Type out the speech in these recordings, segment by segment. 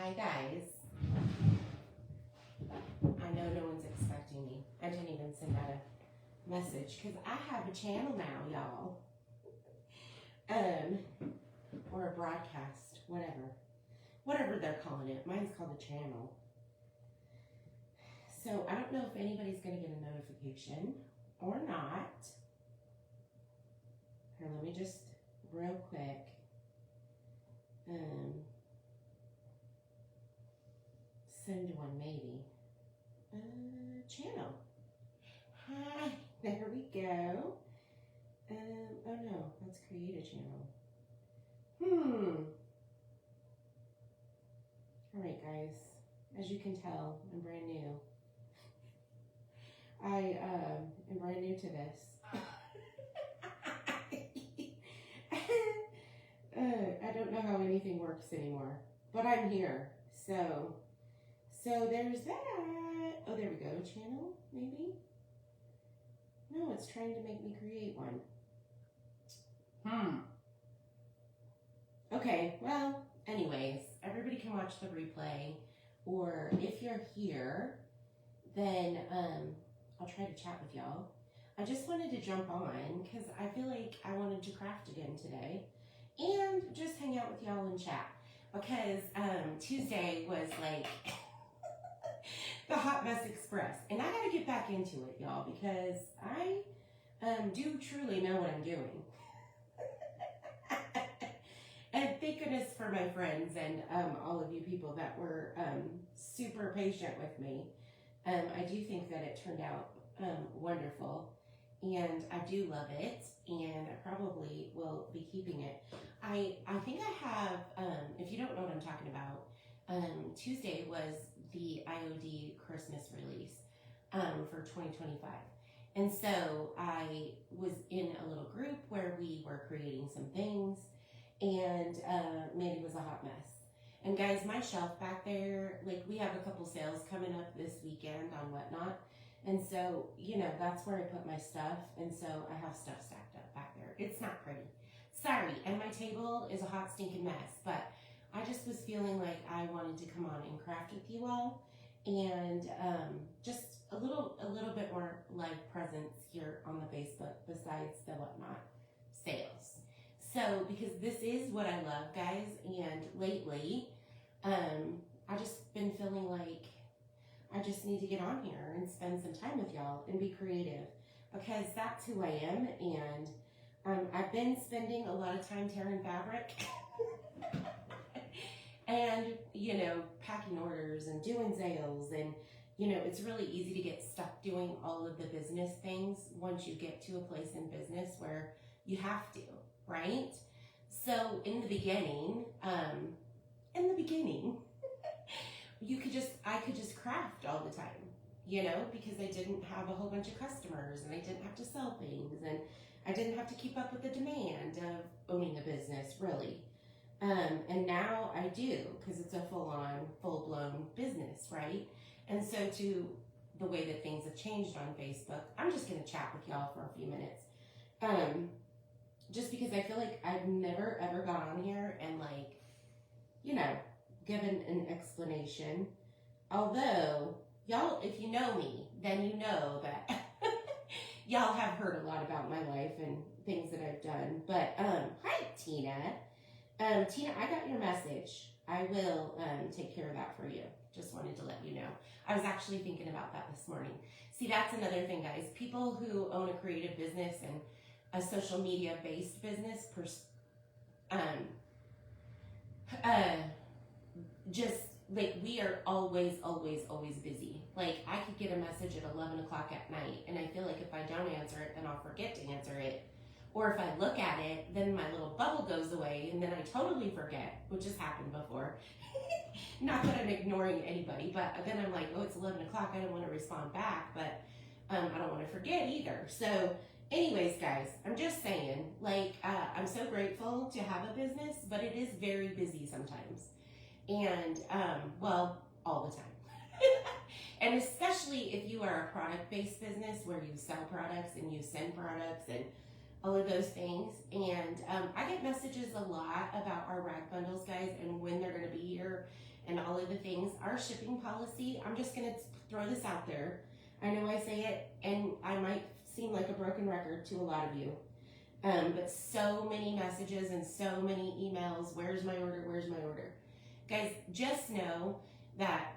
Hi guys. I know no one's expecting me. I didn't even send out a message because I have a channel now, y'all. Or a broadcast, whatever they're calling it. Mine's called a channel. So I don't know if anybody's gonna get a notification or not. Here, let me just real quick. Send one maybe. Channel. Hi, there we go. Oh no, let's create a channel. All right, guys. As you can tell, I'm brand new. I am brand new to this. I don't know how anything works anymore, but I'm here. So there's that. Oh, there we go. Channel, maybe? No, it's trying to make me create one. Okay, well, anyways, everybody can watch the replay, or if you're here, then I'll try to chat with y'all. I just wanted to jump on because I feel like I wanted to craft again today and just hang out with y'all and chat, because Tuesday was like the Hot Mess Express, and I gotta get back into it, y'all, because I do truly know what I'm doing. And thank goodness for my friends and all of you people that were super patient with me. I do think that it turned out wonderful, and I do love it, and I probably will be keeping it. I think I have, if you don't know what I'm talking about, Tuesday was the IOD Christmas release for 2025. And so I was in a little group where we were creating some things, and Mandy was a hot mess. And guys, my shelf back there, like, we have a couple sales coming up this weekend on Whatnot. And so, you know, that's where I put my stuff. And so I have stuff stacked up back there. It's not pretty. Sorry. And my table is a hot stinking mess. But I just was feeling like I wanted to come on and craft with you all. And just a little bit more live presence here on the Facebook besides the Whatnot sales. So, because this is what I love, guys, and lately, I just been feeling like I just need to get on here and spend some time with y'all and be creative, because that's who I am, and I've been spending a lot of time tearing fabric and, you know, packing orders and doing sales, and, you know, it's really easy to get stuck doing all of the business things once you get to a place in business where you have to. Right? So in the beginning, I could just craft all the time, you know, because I didn't have a whole bunch of customers, and I didn't have to sell things, and I didn't have to keep up with the demand of owning a business, really. And now I do, because it's a full-blown business, right? And so to the way that things have changed on Facebook, I'm just going to chat with y'all for a few minutes. Just because I feel like I've never ever got on here and, like, you know, given an explanation. Although, y'all, if you know me, then you know that y'all have heard a lot about my life and things that I've done. But, hi, Tina. Tina, I got your message. I will take care of that for you. Just wanted to let you know. I was actually thinking about that this morning. See, that's another thing, guys. People who own a creative business and a social media based business, just like, we are always busy. Like, I could get a message at 11 o'clock at night, and I feel like if I don't answer it, then I'll forget to answer it. Or if I look at it, then my little bubble goes away, and then I totally forget, which has happened before. Not that I'm ignoring anybody, but then I'm like, oh, it's 11 o'clock, I don't want to respond back, but I don't want to forget either. So anyways, guys, I'm just saying, like, I'm so grateful to have a business, but it is very busy sometimes. And, well, all the time. And especially if you are a product-based business where you sell products and you send products and all of those things. And I get messages a lot about our rag bundles, guys, and when they're going to be here and all of the things. Our shipping policy, I'm just going to throw this out there. I know I say it, and I might seem like a broken record to a lot of you. But so many messages and so many emails, where's my order, where's my order? Guys, just know that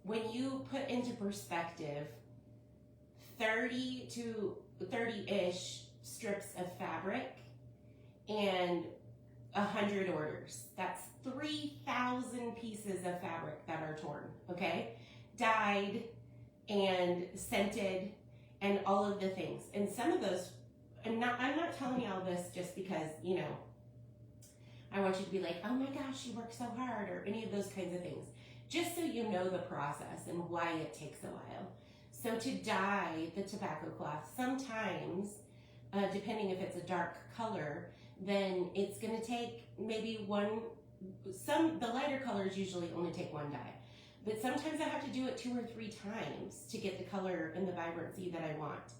when you put into perspective 30 to 30-ish strips of fabric and 100 orders, that's 3,000 pieces of fabric that are torn, okay? Dyed and scented and all of the things. And some of those, I'm not telling you all this just because, you know, I want you to be like, oh my gosh, you work so hard, or any of those kinds of things. Just so you know the process and why it takes a while. So to dye the tobacco cloth, sometimes, depending if it's a dark color, then it's gonna take maybe the lighter colors usually only take one dye. But sometimes I have to do it 2 or 3 times to get the color and the vibrancy that I want.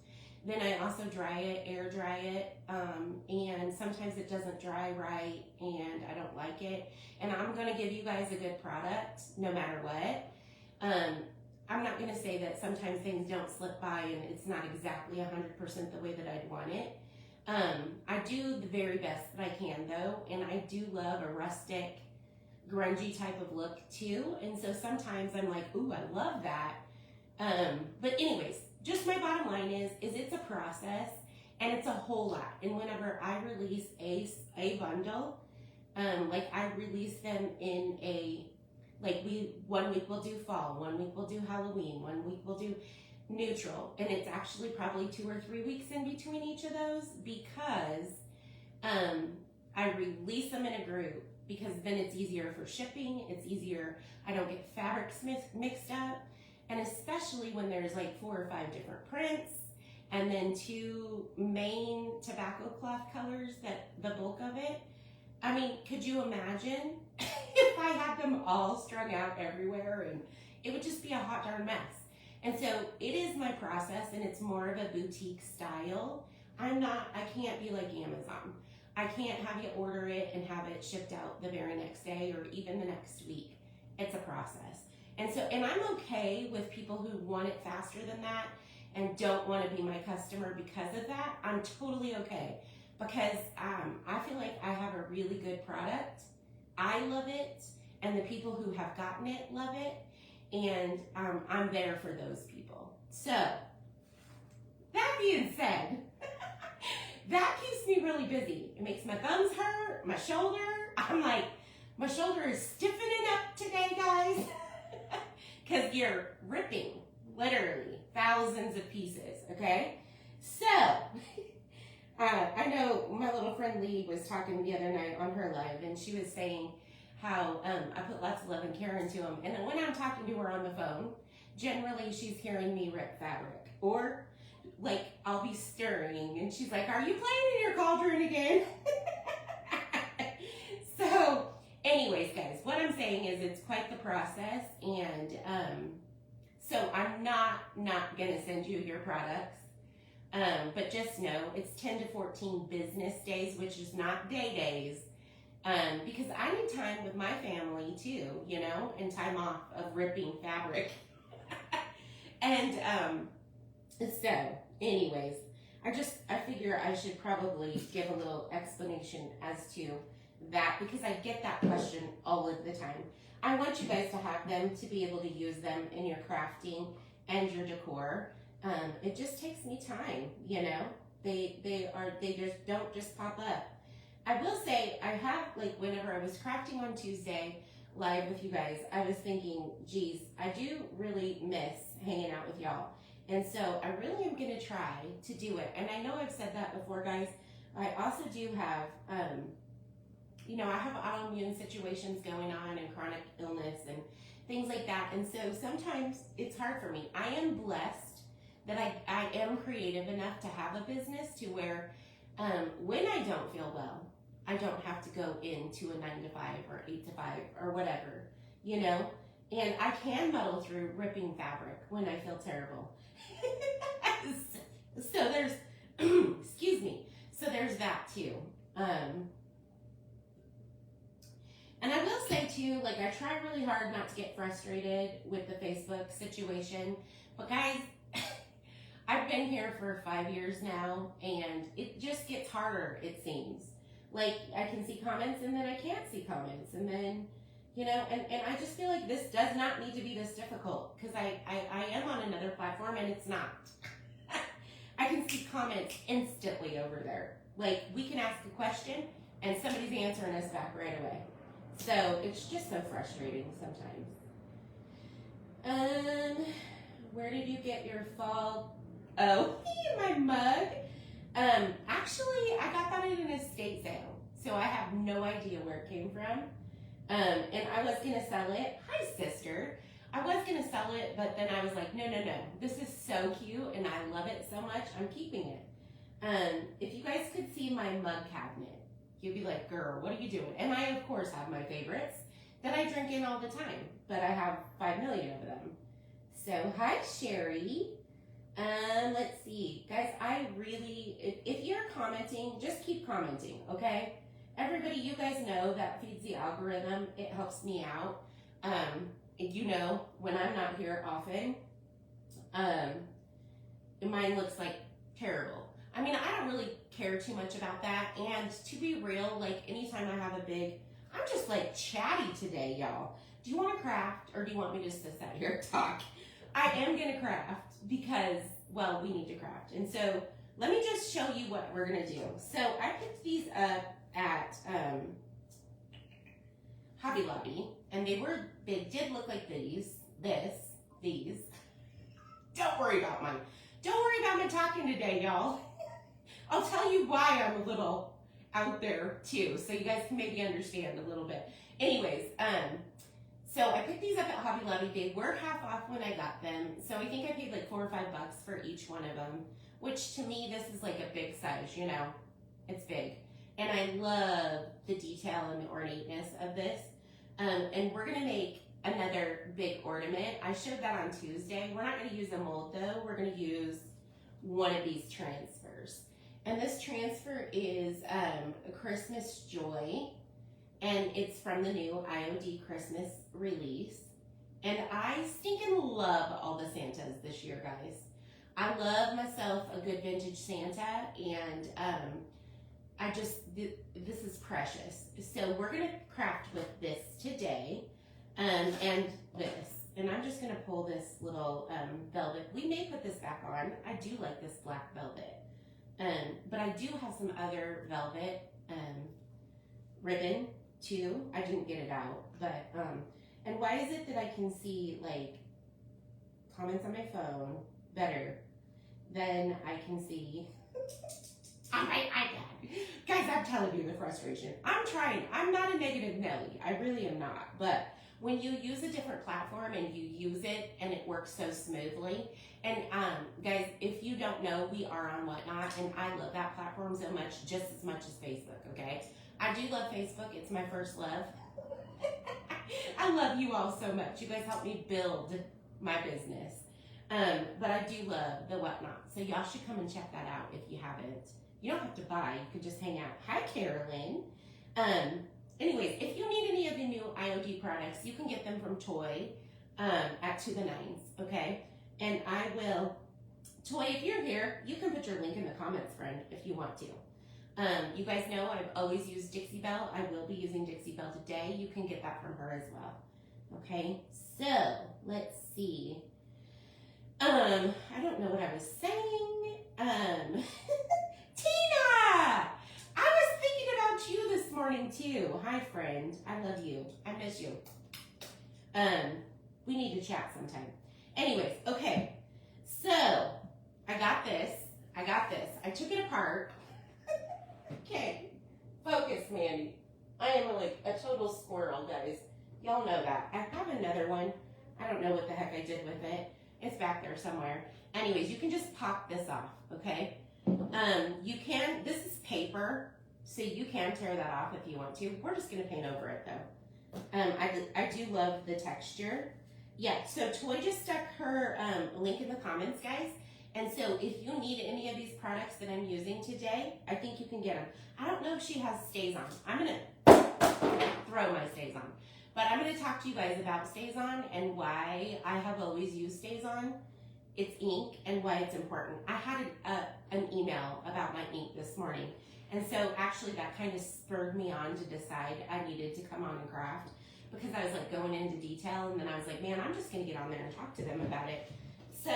Then I also dry it, air dry it, and sometimes it doesn't dry right and I don't like it. And I'm gonna give you guys a good product no matter what. I'm not gonna say that sometimes things don't slip by and it's not exactly 100% the way that I'd want it. I do the very best that I can though, and I do love a rustic, grungy type of look too. And so sometimes I'm like, ooh, I love that. But anyways, just my bottom line is it's a process and it's a whole lot. And whenever I release a bundle, like I release them in one week we'll do fall, 1 week we'll do Halloween, 1 week we'll do neutral. And it's actually probably 2 or 3 weeks in between each of those because I release them in a group, because then it's easier for shipping, it's easier, I don't get fabrics mixed up. And especially when there's like 4 or 5 different prints and then 2 main tobacco cloth colors, that the bulk of it. I mean, could you imagine if I had them all strung out everywhere? And it would just be a hot darn mess. And so it is my process, and it's more of a boutique style. I can't be like Amazon. I can't have you order it and have it shipped out the very next day or even the next week. It's a process. And I'm okay with people who want it faster than that and don't want to be my customer because of that. I'm totally okay, because I feel like I have a really good product. I love it, and the people who have gotten it love it, and I'm there for those people. So, that being said, that keeps me really busy. It makes my thumbs hurt, my shoulder. I'm like, my shoulder is stiffening up today, guys. Because you're ripping, literally, thousands of pieces, okay? So, I know my little friend Lee was talking the other night on her live, and she was saying how I put lots of love and care into them. And when I'm talking to her on the phone, generally she's hearing me rip fabric. Or, like, I'll be stirring, and she's like, are you playing in your cauldron again? So, anyways, guys, what I'm saying is it's quite the process, and so I'm not gonna send you your products, but just know it's 10 to 14 business days, which is not days, because I need time with my family too, you know, and time off of ripping fabric. And so, anyways, I figure I should probably give a little explanation as to that, because I get that question all of the time. I want you guys to have them to be able to use them in your crafting and your decor. It just takes me time, you know. They just don't just pop up. I will say, I have, like, whenever I was crafting on Tuesday live with you guys, I was thinking, geez, I do really miss hanging out with y'all. And so I really am gonna try to do it. And I know I've said that before, guys. I also do have, you know, I have autoimmune situations going on and chronic illness and things like that. And so sometimes it's hard for me. I am blessed that I am creative enough to have a business to where when I don't feel well, I don't have to go into a 9 to 5 or 8 to 5 or whatever, you know? And I can muddle through ripping fabric when I feel terrible. So there's, excuse me, so there's that too. And I will say too, like, I try really hard not to get frustrated with the Facebook situation. But guys, I've been here for 5 years now, and it just gets harder, it seems. Like, I can see comments, and then I can't see comments, and then, you know, and I just feel like this does not need to be this difficult, because I am on another platform, and it's not. I can see comments instantly over there. Like, we can ask a question, and somebody's answering us back right away. So, it's just so frustrating sometimes. Where did you get your fall? Oh, my mug. Actually, I got that at an estate sale, so I have no idea where it came from. And I was gonna sell it. Hi, sister. I was gonna sell it, but then I was like, no. This is so cute, and I love it so much. I'm keeping it. If you guys could see my mug cabinet, you'd be like, girl, what are you doing? And I, of course, have my favorites that I drink in all the time, but I have 5 million of them. So, hi, Sherry. Let's see. Guys, I really, if you're commenting, just keep commenting, okay? Everybody, you guys know that feeds the algorithm. It helps me out. You know, when I'm not here often, mine looks like terrible. I mean, I don't really care too much about that. And to be real, like, anytime I have a big, I'm just like chatty today, y'all. Do you want to craft, or do you want me just to sit here and talk? I am going to craft because, well, we need to craft. And so let me just show you what we're going to do. So I picked these up at Hobby Lobby, and they did look like these. Don't worry about mine. Don't worry about me talking today, y'all. I'll tell you why I'm a little out there too, so you guys can maybe understand a little bit. Anyways, so I picked these up at Hobby Lobby. They were half off when I got them, so I think I paid like $4 or $5 for each one of them, which to me, this is like a big size, you know, it's big. And I love the detail and the ornateness of this. And we're gonna make another big ornament. I showed that on Tuesday. We're not gonna use a mold though. We're gonna use one of these transfers. And this transfer is a Christmas Joy, and it's from the new IOD Christmas release. And I stinking love all the Santas this year, guys. I love myself a good vintage Santa, and this is precious. So we're gonna craft with this today, and this. And I'm just gonna pull this little velvet. We may put this back on. I do like this black velvet. But I do have some other velvet ribbon too. I didn't get it out, but and why is it that I can see like comments on my phone better than I can see on my iPad? Guys, I'm telling you the frustration. I'm trying. I'm not a negative Nelly. I really am not. But when you use a different platform and you use it and it works so smoothly, and guys, if you don't know, we are on Whatnot, and I love that platform so much, just as much as Facebook, okay? I do love Facebook. It's my first love. I love you all so much. You guys help me build my business. But I do love the Whatnot, so y'all should come and check that out if you haven't. You don't have to buy. You can just hang out. Hi, Carolyn. Anyways, if you need any of the new IOD products, you can get them from Toy at To The Nines, okay? And I will, Toy, if you're here, you can put your link in the comments, friend, if you want to. You guys know I've always used Dixie Belle. I will be using Dixie Belle today. You can get that from her as well, okay? So, let's see. I don't know what I was saying. Tina! I was thinking about you this morning too. Hi, friend. I love you. I miss you. We need to chat sometime. Anyways, okay. So, I got this. I took it apart. Okay. Focus, Mandy. I am like a total squirrel, guys. Y'all know that. I have another one. I don't know what the heck I did with it. It's back there somewhere. Anyways, you can just pop this off, okay? You can, this is paper, so you can tear that off if you want to. We're just gonna paint over it though. I do love the texture. Yeah, so Toy just stuck her link in the comments, guys. And so if you need any of these products that I'm using today, I think you can get them. I don't know if she has stays on. I'm gonna throw my stays on. But I'm going to talk to you guys about StazOn and why I have always used StazOn. It's ink and why it's important. I had an email about my ink this morning. And so actually that kind of spurred me on to decide I needed to come on and craft, because I was like going into detail, and then I was like, man, I'm just going to get on there and talk to them about it. So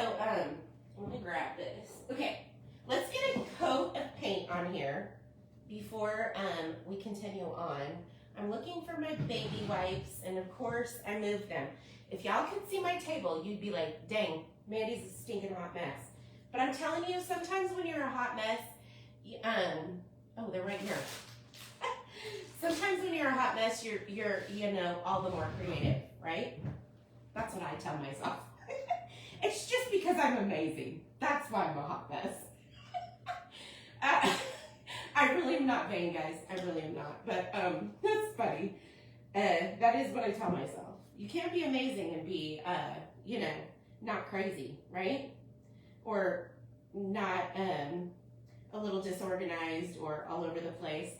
let me grab this. Okay, let's get a coat of paint on here before we continue on. I'm looking for my baby wipes, and of course I moved them. If y'all could see my table, you'd be like, dang, Mandy's a stinking hot mess. But I'm telling you, sometimes when you're a hot mess, oh, they're right here. Sometimes when you're a hot mess, you're you know, all the more creative, right? That's what I tell myself. It's just because I'm amazing. That's why I'm a hot mess. I really am not vain, guys. I really am not. But that's funny. That is what I tell myself. You can't be amazing and be, you know, not crazy, right? Or not a little disorganized or all over the place.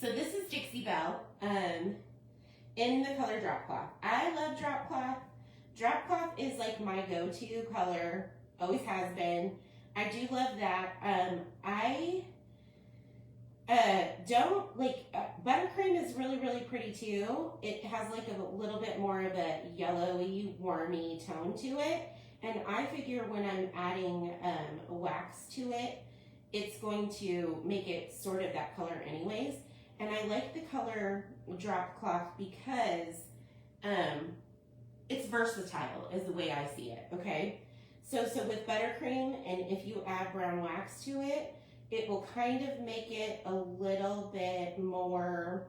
So this is Dixie Belle in the color Drop Cloth. I love Drop Cloth. Drop Cloth is like my go-to color, always has been. I do love that. I don't like, buttercream is really, really pretty too. It has like a little bit more of a yellowy, warmy tone to it. And I figure when I'm adding wax to it, it's going to make it sort of that color anyways. And I like the color Drop Cloth because it's versatile is the way I see it, okay? So with buttercream, and if you add brown wax to it, it will kind of make it a little bit more,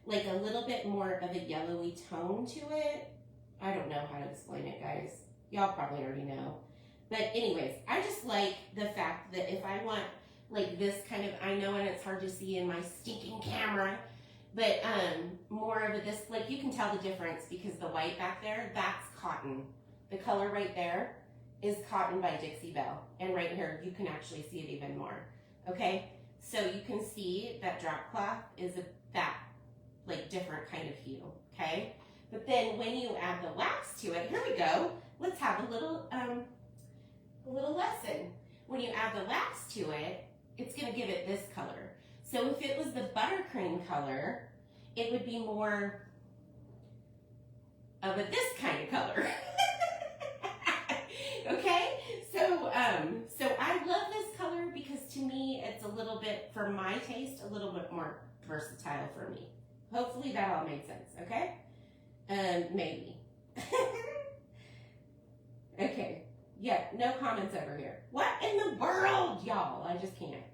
like a little bit more of a yellowy tone to it. I don't know how to explain it, guys. Y'all probably already know. But anyways, I just like the fact that if I want like this kind of, I know and it's hard to see in my stinking camera, but more of a, this, like you can tell the difference because the white back there, that's cotton. The color right there is cotton by Dixie Belle. And right here, you can actually see it even more, okay? So you can see that Drop Cloth is that like different kind of hue, okay? But then when you add the wax to it, here we go. Let's have a little lesson. When you add the wax to it, it's gonna give it this color. So if it was the buttercream color, it would be more of this kind of color. Okay, so I love this color because to me it's a little bit, for my taste, a little bit more versatile for me. Hopefully that all made sense, okay? Maybe. Okay, yeah, no comments over here. What in the world, y'all? I just can't.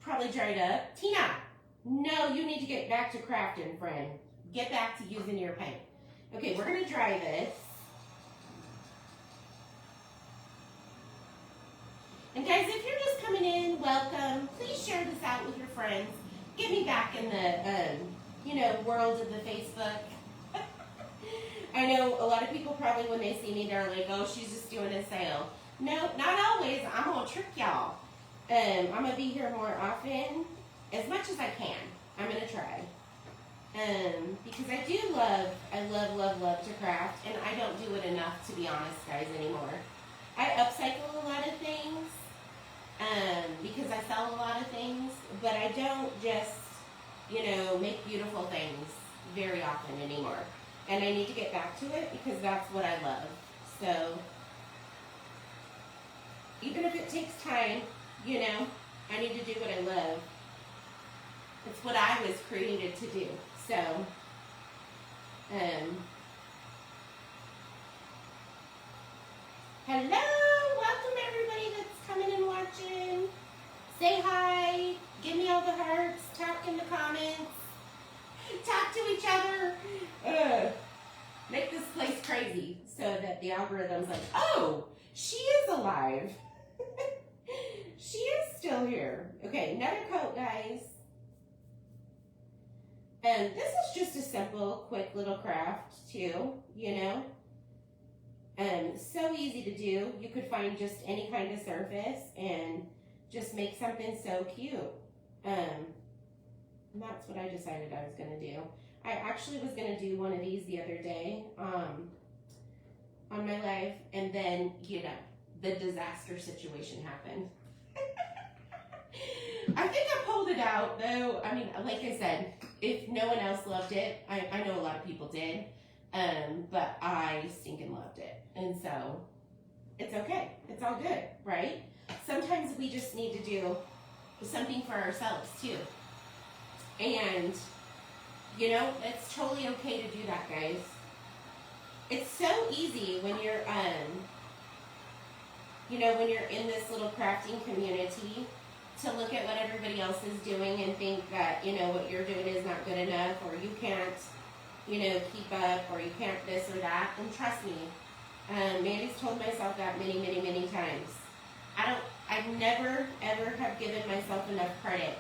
Probably dried up. Tina, no, you need to get back to crafting, friend. Get back to using your paint. Okay, we're gonna dry this. And guys, if you're just coming in, welcome. Please share this out with your friends. Get me back in the, you know, world of the Facebook. I know a lot of people probably when they see me, they're like, oh, she's just doing a sale. No, not always. I'm gonna trick y'all. I'm gonna be here more often, as much as I can. I'm gonna try. Because I love to craft, and I don't do it enough, to be honest, guys, anymore. I upcycle a lot of things, because I sell a lot of things, but I don't just, you know, make beautiful things very often anymore. And I need to get back to it because that's what I love. So, even if it takes time, you know, I need to do what I love. It's what I was created to do. So, hello, welcome everybody that's coming and watching. Say hi, give me all the hearts, talk in the comments, talk to each other. Make this place crazy so that the algorithm's like, oh, she is alive. She is still here. Okay, another coat, guys. And this is just a simple, quick little craft too, you know. So easy to do. You could find just any kind of surface and just make something so cute. And that's what I decided I was going to do. I actually was going to do one of these the other day on my live, and then, you know, the disaster situation happened. I think I pulled it out, though. I mean, like I said, if no one else loved it, I know a lot of people did, but I stinking loved it. And so, it's okay. It's all good, right? Sometimes we just need to do something for ourselves, too. And, you know, it's totally okay to do that, guys. It's so easy when you're, you know, when you're in this little crafting community to look at what everybody else is doing and think that, you know, what you're doing is not good enough, or you can't, you know, keep up, or you can't this or that. And trust me, Mandy's told myself that many, many, many times. I never, ever have given myself enough credit.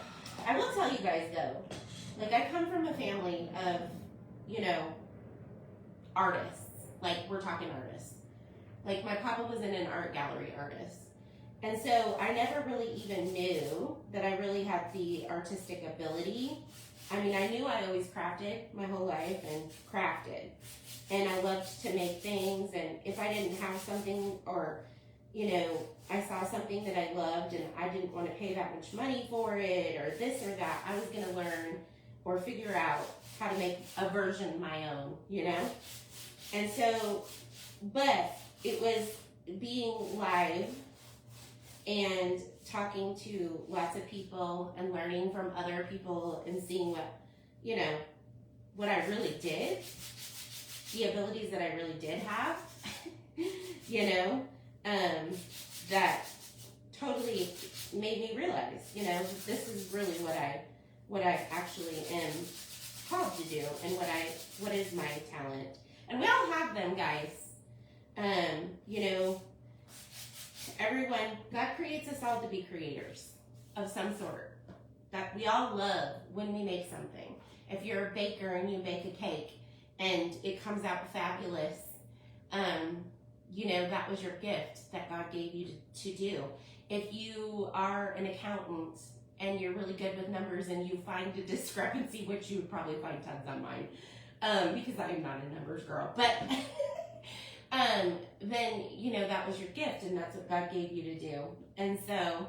I will tell you guys, though, like, I come from a family of, you know, artists. Like, we're talking artists. Like, my papa was in an art gallery artist. And so I never really even knew that I really had the artistic ability. I mean, I knew I always crafted my whole life and crafted. And I loved to make things. And if I didn't have something, or, you know, I saw something that I loved and I didn't want to pay that much money for it, or this or that, I was going to learn or figure out how to make a version of my own, you know? And so, but it was being live and talking to lots of people and learning from other people and seeing what, you know, what I really did, the abilities that I really did have, you know, that totally made me realize, you know, this is really what I actually am called to do, and what is my talent. And we all have them, guys. You know, everyone, God creates us all to be creators of some sort. That we all love when we make something. If you're a baker and you bake a cake and it comes out fabulous, you know, that was your gift that God gave you to do. If you are an accountant and you're really good with numbers and you find a discrepancy, which you would probably find tons on mine, because I am not a numbers girl, but then, you know, that was your gift and that's what God gave you to do. And so,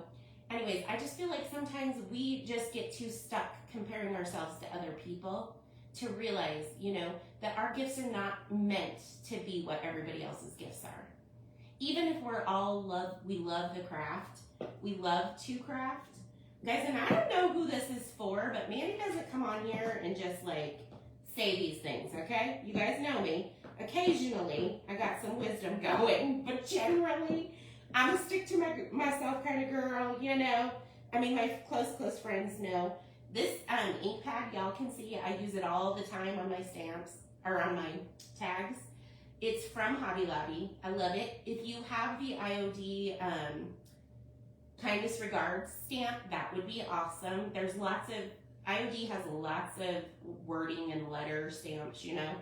anyways, I just feel like sometimes we just get too stuck comparing ourselves to other people to realize, you know, that our gifts are not meant to be what everybody else's gifts are. Even if we love the craft, we love to craft. Guys, and I don't know who this is for, but Mandy doesn't come on here and just like say these things, okay? You guys know me. Occasionally, I got some wisdom going, but generally, I'm a stick to myself kind of girl, you know? I mean, my close friends know. This ink pad, y'all can see, I use it all the time on my stamps, or on my tags. It's from Hobby Lobby. I love it. If you have the IOD Kindness Regards stamp, that would be awesome. There's lots of, IOD has lots of wording and letter stamps, you know,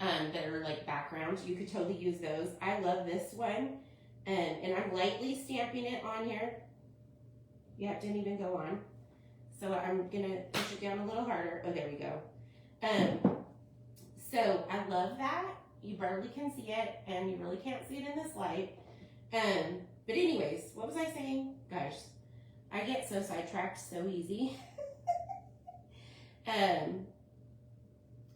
that are like backgrounds. You could totally use those. I love this one. And I'm lightly stamping it on here. Yeah, it didn't even go on. So I'm gonna push it down a little harder. Oh, there we go. So I love that. You barely can see it, and you really can't see it in this light. But anyways, what was I saying? Gosh, I get so sidetracked so easy.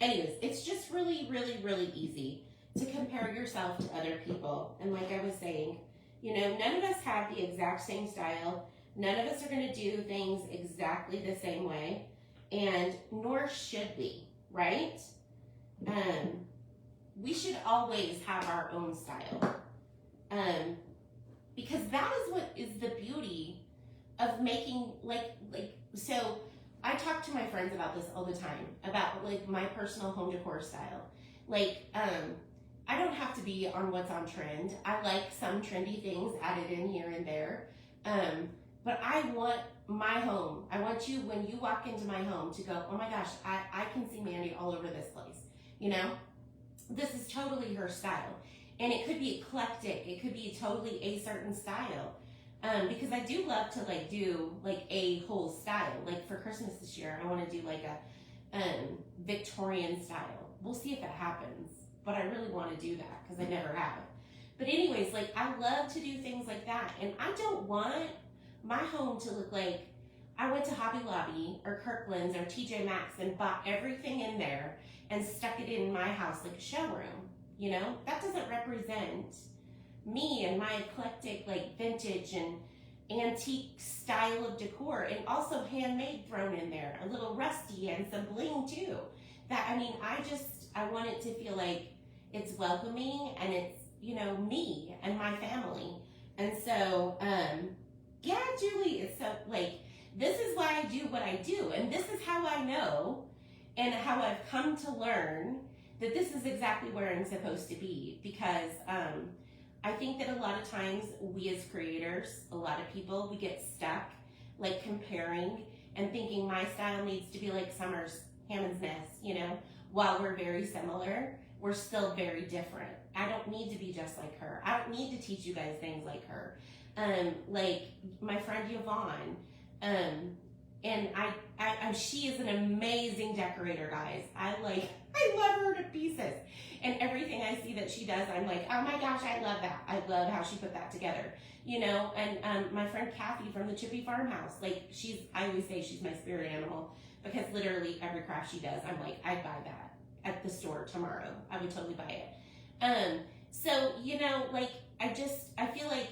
Anyways, it's just really, really, really easy to compare yourself to other people. And like I was saying, you know, none of us have the exact same style. None of us are going to do things exactly the same way, and nor should we, right? We should always have our own style, because that is what is the beauty of making, so I talk to my friends about this all the time, about like my personal home decor style. Like, I don't have to be on what's on trend. I like some trendy things added in here and there. But I want my home. I want you, when you walk into my home, to go, oh my gosh, I can see Mandy all over this place. You know, this is totally her style. And it could be eclectic. It could be totally a certain style. Because I do love to like do like a whole style. Like for Christmas this year, I want to do like a Victorian style. We'll see if it happens, but I really want to do that because I never have. But anyways, like I love to do things like that, and I don't want my home to look like I went to Hobby Lobby or Kirkland's or TJ Maxx and bought everything in there and stuck it in my house like a showroom. You know, that doesn't represent me and my eclectic like vintage and antique style of decor, and also handmade thrown in there, a little rusty and some bling too. That, I mean, I want it to feel like it's welcoming and it's, you know, me and my family. And so, yeah, Julie, it's so like, this is why I do what I do. And this is how I know and how I've come to learn that this is exactly where I'm supposed to be. Because I think that a lot of times we as creators, a lot of people, we get stuck like comparing and thinking my style needs to be like Summer's Hammond's Nest, you know, while we're very similar, we're still very different. I don't need to be just like her. I don't need to teach you guys things like her. Like my friend Yvonne, and she is an amazing decorator, guys. I love her to pieces. And everything I see that she does, I'm like, oh my gosh, I love that. I love how she put that together, you know. And my friend Kathy from the Chippy Farmhouse, like I always say she's my spirit animal, because literally every craft she does, I'm like, I'd buy that at the store tomorrow. I would totally buy it. So, you know, like, I feel like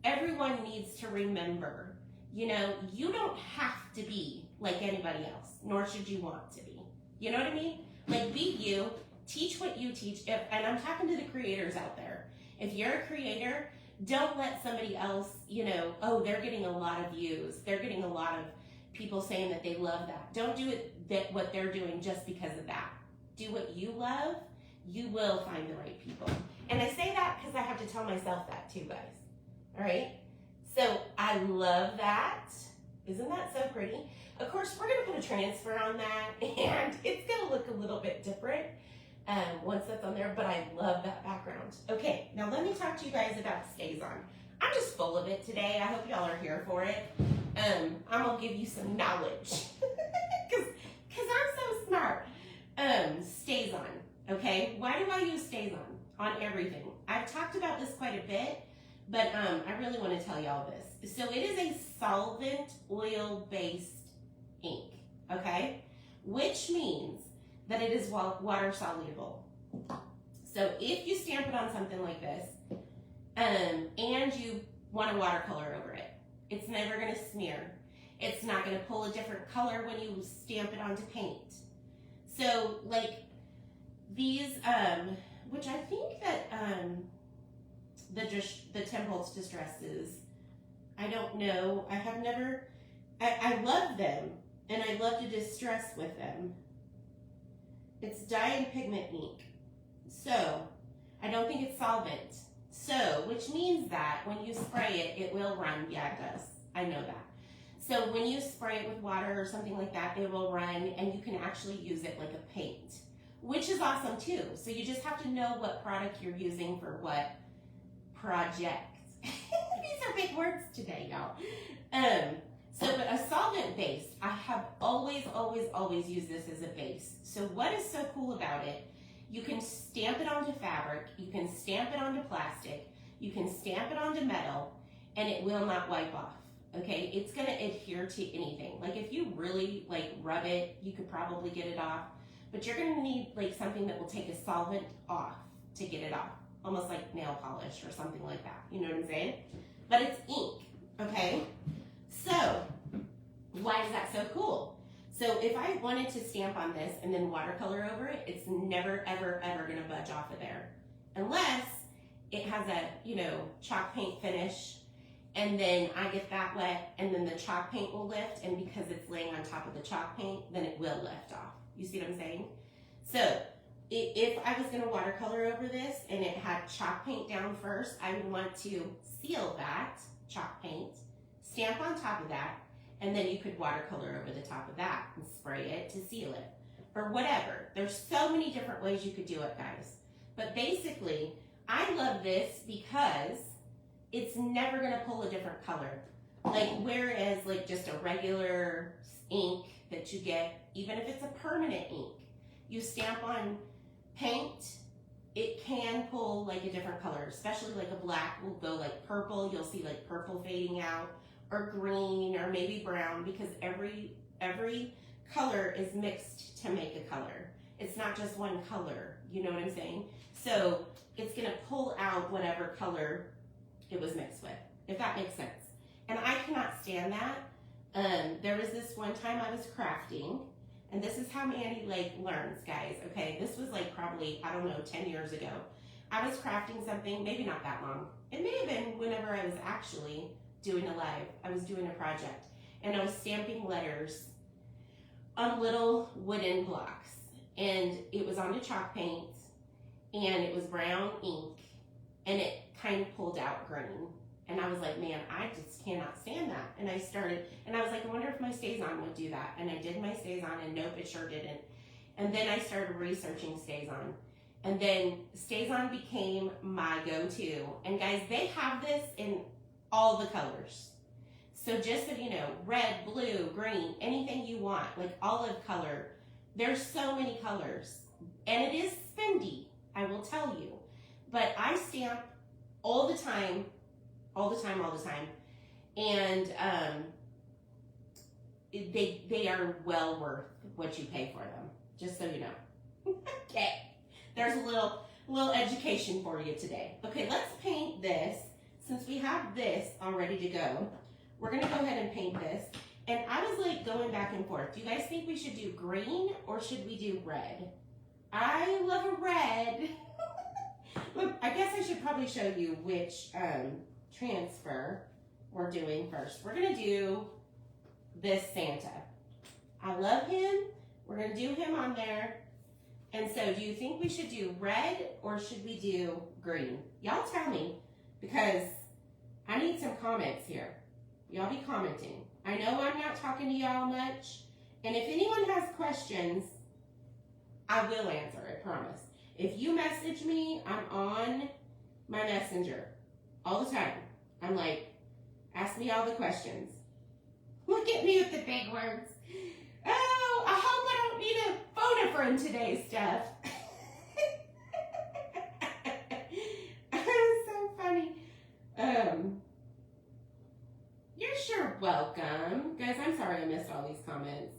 everyone needs to remember, you know, you don't have to be like anybody else, nor should you want to be. You know what I mean? Like, be you, teach what you teach. And I'm talking to the creators out there. If you're a creator, don't let somebody else, you know, oh, they're getting a lot of views. They're getting a lot of people saying that they love that. Don't do what they're doing just because of that. Do what you love. You will find the right people. And I say that because I have to tell myself that too, guys. All right? So I love that. Isn't that so pretty? Of course, we're going to put a transfer on that, and it's going to look a little bit different once that's on there, but I love that background. Okay, now let me talk to you guys about Stays On. I'm just full of it today. I hope y'all are here for it. I'm going to give you some knowledge because I'm so smart. Stays On, okay? Why do I use Stays on everything? I've talked about this quite a bit, but I really want to tell y'all this. So it is a solvent oil-based ink, okay? Which means that it is water soluble. So if you stamp it on something like this, and you want a watercolor over it, it's never going to smear. It's not going to pull a different color when you stamp it onto paint. So like these, which I think that the 10 Volts Distresses, I don't know, I love them, and I love to distress with them. It's dye and pigment ink. So, I don't think it's solvent. So, which means that when you spray it, it will run. Yeah, it does. I know that. So, when you spray it with water or something like that, it will run, and you can actually use it like a paint, which is awesome too. So, you just have to know what product you're using for what project. These are big words today, y'all. But a solvent base, I have always used this as a base. So what is so cool about it, you can stamp it onto fabric, you can stamp it onto plastic, you can stamp it onto metal, and it will not wipe off, okay? It's gonna adhere to anything. Like if you really like rub it, you could probably get it off, but you're gonna need like something that will take a solvent off to get it off. Almost like nail polish or something like that, you know what I'm saying? But it's ink, okay? So, why is that so cool? So if I wanted to stamp on this and then watercolor over it, it's never, ever, ever gonna budge off of there. Unless it has a, you know, chalk paint finish, and then I get that wet, and then the chalk paint will lift, and because it's laying on top of the chalk paint, then it will lift off. You see what I'm saying? So, if I was gonna watercolor over this and it had chalk paint down first, I would want to seal that chalk paint, stamp on top of that, and then you could watercolor over the top of that and spray it to seal it, or whatever. There's so many different ways you could do it, guys. But basically, I love this because it's never gonna pull a different color. Like, whereas like just a regular ink that you get, even if it's a permanent ink, you stamp on paint, it can pull like a different color, especially like a black will go like purple. You'll see like purple fading out, or green, or maybe brown, because every color is mixed to make a color. It's not just one color, you know what I'm saying? So it's gonna pull out whatever color it was mixed with, if that makes sense. And I cannot stand that. There was this one time I was crafting, and this is how Mandy like learns, guys, okay? This was like probably, I don't know, 10 years ago. I was crafting something, maybe not that long. It may have been whenever I was actually doing a live. I was doing a project, and I was stamping letters on little wooden blocks. And it was on the chalk paint, and it was brown ink, and it kind of pulled out green. And I was like, man, I just cannot stand that. And I started, and I was like, I wonder if my StazOn would do that. And I did my StazOn, and nope, it sure didn't. And then I started researching StazOn. And then StazOn became my go-to. And guys, they have this in all the colors. So just so you know, red, blue, green, anything you want, like olive color. There's so many colors. And it is spendy, I will tell you. But I stamp all the time. And they are well worth what you pay for them, just so you know. Okay, there's a little education for you today. Okay, let's paint this. Since we have this all ready to go, we're gonna go ahead and paint this. And I was like going back and forth. Do you guys think we should do green or should we do red? I love a red. Look, I guess I should probably show you which transfer we're doing first. We're gonna do this Santa. I love him. We're gonna do him on there. And so do you think we should do red or should we do green? Y'all tell me, because I need some comments here. Y'all be commenting. I know I'm not talking to y'all much. And if anyone has questions, I will answer, I promise. If you message me, I'm on my messenger all the time. I'm like, ask me all the questions. Look at me with the big words. Oh, I hope I don't need a phone a friend today, Steph. So funny. You're sure welcome. Guys, I'm sorry I missed all these comments.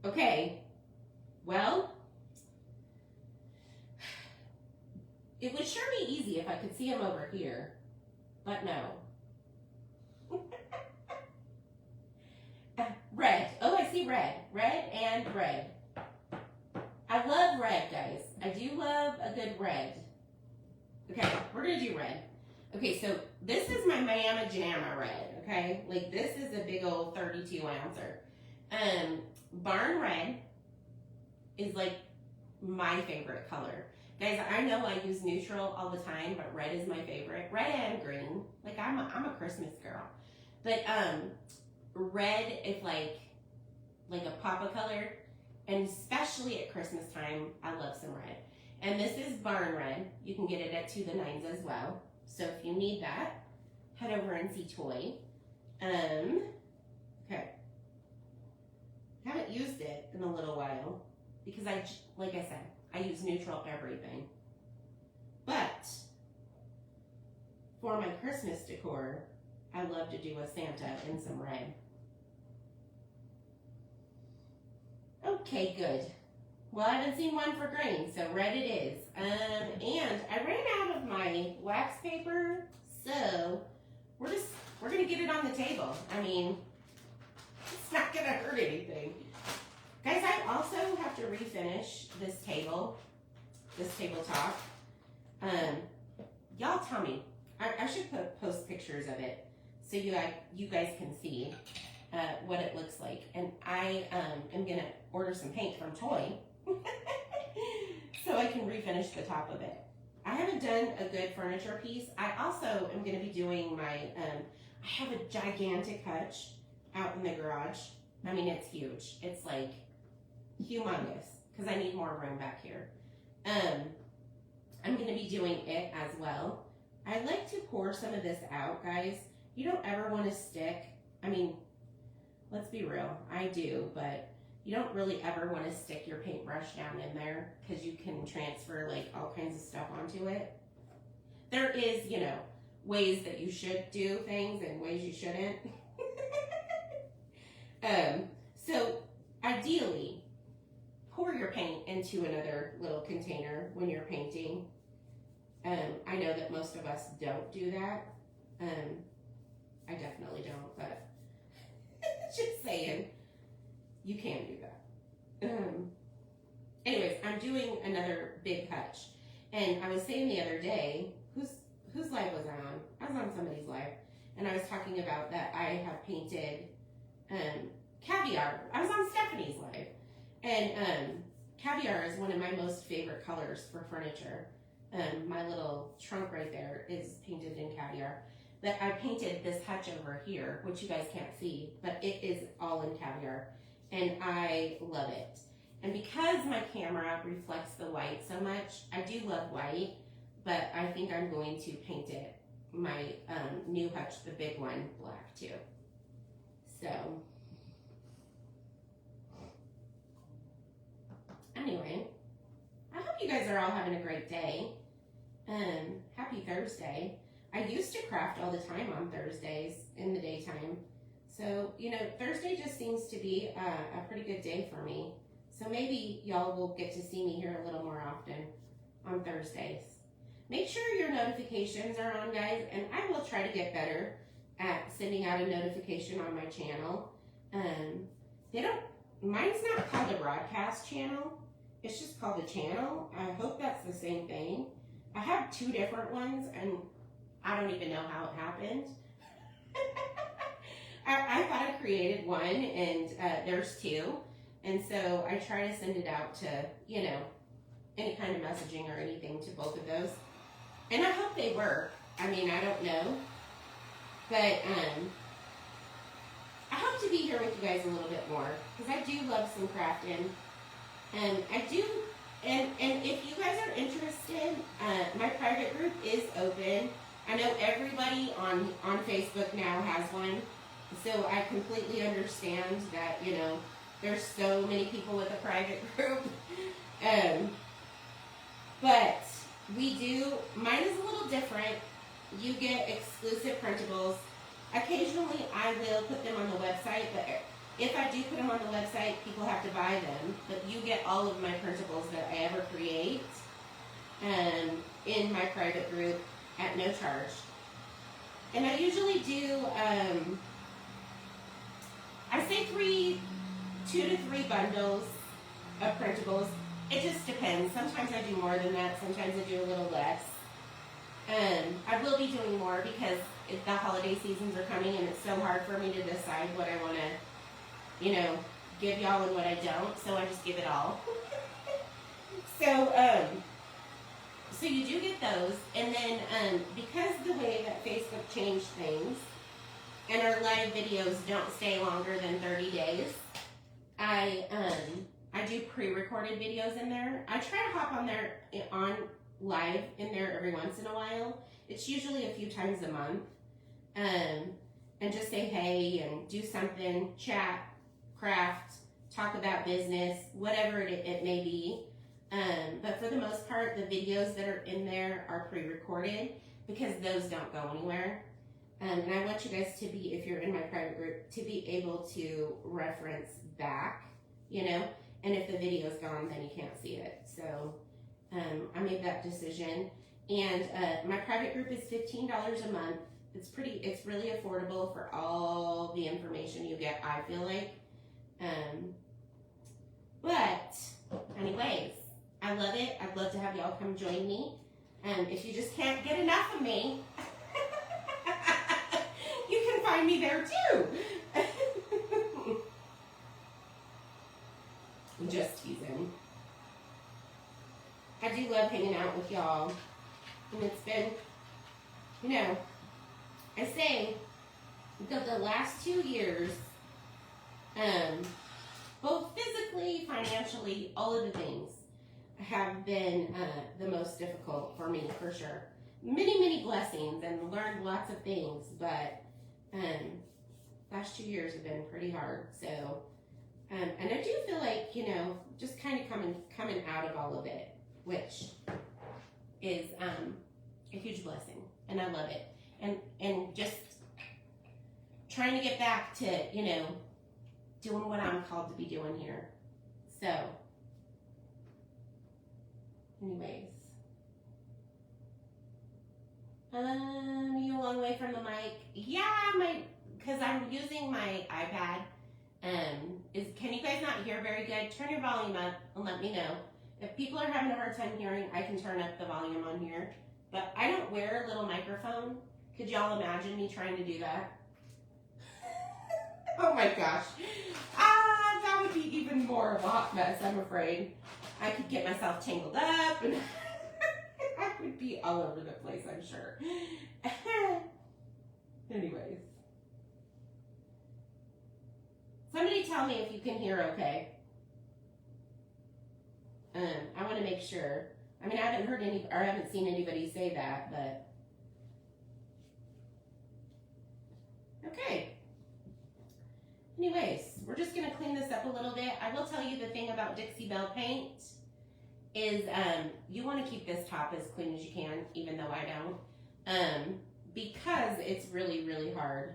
Okay. Well, it would sure be easy if I could see him over here, but no. Red. Oh, I see red. Red and red. I love red, guys. I do love a good red. Okay, we're gonna do red. Okay, so this is my Mama Jamma red, okay? Like, this is a big old 32 ouncer. Barn red is like my favorite color. Guys, I know I use neutral all the time, but red is my favorite. Red and green. Like, I'm a Christmas girl. But red is like a pop of color, and especially at Christmas time, I love some red. And this is barn red. You can get it at 2 to 9s as well. So if you need that, head over and see Toy. Okay. Haven't used it in a little while because like I said, I use neutral everything. But for my Christmas decor, I love to do a Santa in some red. Okay, good. Well, I haven't seen one for green, so red it is. And I ran out of my wax paper, so we're gonna get it on the table. I mean, it's not gonna hurt anything. Guys, I also have to refinish this tabletop. Y'all tell me. I should post pictures of it so you guys can see what it looks like. And I am gonna order some paint from Toy so I can refinish the top of it. I haven't done a good furniture piece. I also am gonna be doing my, I have a gigantic hutch out in the garage. I mean, it's huge. It's like humongous because I need more room back here. I'm going to be doing it as well. I like to pour some of this out, guys. You don't ever want to stick, I mean, let's be real, I do, but you don't really ever want to stick your paintbrush down in there because you can transfer like all kinds of stuff onto it. There is, you know, ways that you should do things and ways you shouldn't. So ideally, pour your paint into another little container when you're painting. I know that most of us don't do that. I definitely don't, but just saying, you can do that. Anyways, I'm doing another big hutch. And I was saying the other day, whose live was I on? I was on somebody's live. And I was talking about that I have painted caviar. I was on Stephanie's live. And caviar is one of my most favorite colors for furniture. My little trunk right there is painted in caviar. But I painted this hutch over here, which you guys can't see, but it is all in caviar. And I love it. And because my camera reflects the white so much, I do love white, but I think I'm going to paint it, my new hutch, the big one, black too. So, anyway, I hope you guys are all having a great day. Happy Thursday. I used to craft all the time on Thursdays in the daytime. So, you know, Thursday just seems to be a pretty good day for me. So maybe y'all will get to see me here a little more often on Thursdays. Make sure your notifications are on, guys, and I will try to get better at sending out a notification on my channel. Mine's not called a broadcast channel. It's just called a channel. I hope that's the same thing. I have 2 different ones, and I don't even know how it happened. I thought I created one, and there's 2. And so I try to send it out to, you know, any kind of messaging or anything to both of those. And I hope they work. I mean, I don't know. But I hope to be here with you guys a little bit more because I do love some crafting. And I do, and if you guys are interested, my private group is open. I know everybody on Facebook now has one. So I completely understand that, you know, there's so many people with a private group. But we do, mine is a little different. You get exclusive printables. Occasionally I will put them on the website, but if I do put them on the website, people have to buy them. But you get all of my printables that I ever create in my private group at no charge. And I usually do, I say 2 to 3 bundles of printables. It just depends. Sometimes I do more than that. Sometimes I do a little less. I will be doing more because the holiday seasons are coming and it's so hard for me to decide what I want to, you know, give y'all and what I don't. So I just give it all. So you do get those. And then because the way that Facebook changed things and our live videos don't stay longer than 30 days, I do pre-recorded videos in there. I try to hop on there on live in there every once in a while. It's usually a few times a month. And just say hey and do something, chat, craft, talk about business, whatever it may be. But for the most part, the videos that are in there are pre-recorded because those don't go anywhere. And I want you guys to be, if you're in my private group, to be able to reference back, you know, and if the video's gone, then you can't see it. So I made that decision. And my private group is $15 a month. It's really affordable for all the information you get, I feel like. But anyways, I love it. I'd love to have y'all come join me. If you just can't get enough of me, you can find me there too. I'm just teasing. I do love hanging out with y'all. And it's been, you know, I say that the last 2 years, both physically, financially, all of the things have been the most difficult for me, for sure. Many blessings and learned lots of things, but last 2 years have been pretty hard. So, and I do feel like, you know, just kind of coming out of all of it, which is a huge blessing, and I love it. And just trying to get back to, you know, doing what I'm called to be doing here. So, anyways. You a long way from the mic? Yeah, because I'm using my iPad. Can you guys not hear very good? Turn your volume up and let me know. If people are having a hard time hearing, I can turn up the volume on here. But I don't wear a little microphone. Could y'all imagine me trying to do that? Oh my gosh. That would be even more of a hot mess, I'm afraid. I could get myself tangled up and I would be all over the place, I'm sure. Anyways. Somebody tell me if you can hear okay. I want to make sure. I mean, I haven't heard any, or I haven't seen anybody say that, but. Okay. Anyways, we're just going to clean this up a little bit. I will tell you the thing about Dixie Belle paint is you want to keep this top as clean as you can, even though I don't, because it's really hard.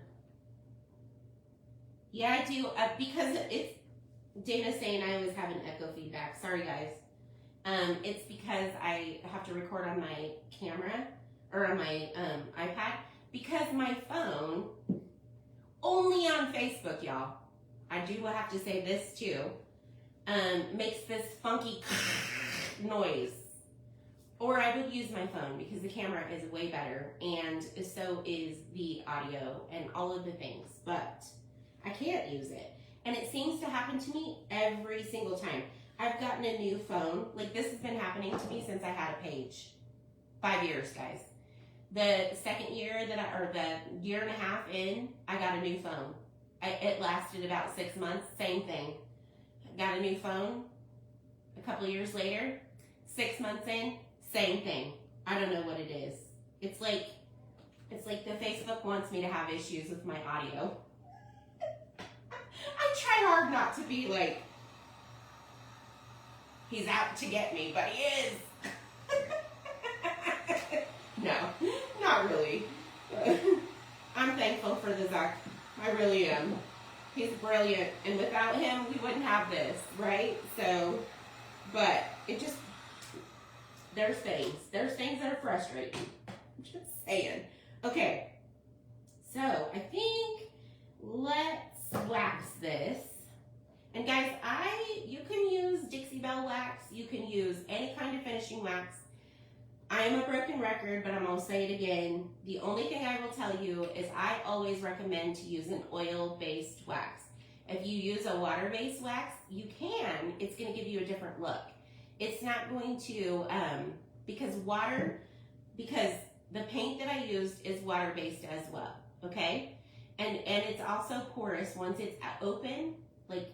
Yeah, I do, because it's, Dana's saying I always have an echo feedback. Sorry, guys. It's because I have to record on my camera, or on my iPad, because my phone, only on Facebook, y'all, I do have to say this too, makes this funky noise. Or I would use my phone because the camera is way better, and so is the audio and all of the things, but I can't use it. And it seems to happen to me every single time. I've gotten a new phone. Like, this has been happening to me since I had a page. 5 years, guys. The second year or the year and a half in, I got a new phone. It lasted about 6 months, same thing. Got a new phone a couple of years later, 6 months in, same thing. I don't know what it is. It's like the Facebook wants me to have issues with my audio. I try hard not to be like, he's out to get me, but he is. No, not really. I'm thankful for the Zach. I really am. He's brilliant, and without him, we wouldn't have this, right? So, but it just, there's things that are frustrating. I'm just saying. Okay, so I think let's wax this. And guys, you can use Dixie Belle wax. You can use any kind of finishing wax. I am a broken record, but I'm going to say it again. The only thing I will tell you is I always recommend to use an oil-based wax. If you use a water-based wax, you can. It's going to give you a different look. It's not going to, because the paint that I used is water-based as well, okay? And it's also porous once it's open, like,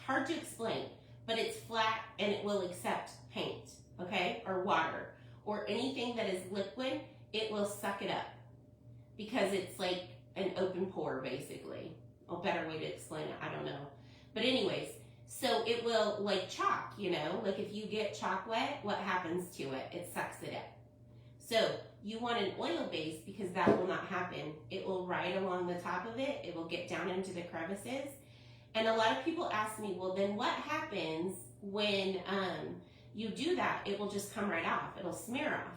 hard to explain, but it's flat and it will accept paint, okay, or water, or anything that is liquid. It will suck it up because it's like an open pore, basically. A better way to explain it, I don't know. But anyways, so it will, like chalk, you know, like if you get chalk wet, what happens to it? It sucks it up. So you want an oil base because that will not happen. It will ride along the top of it. It will get down into the crevices. And a lot of people ask me, well, then what happens when you do that? It will just come right off. It'll smear off.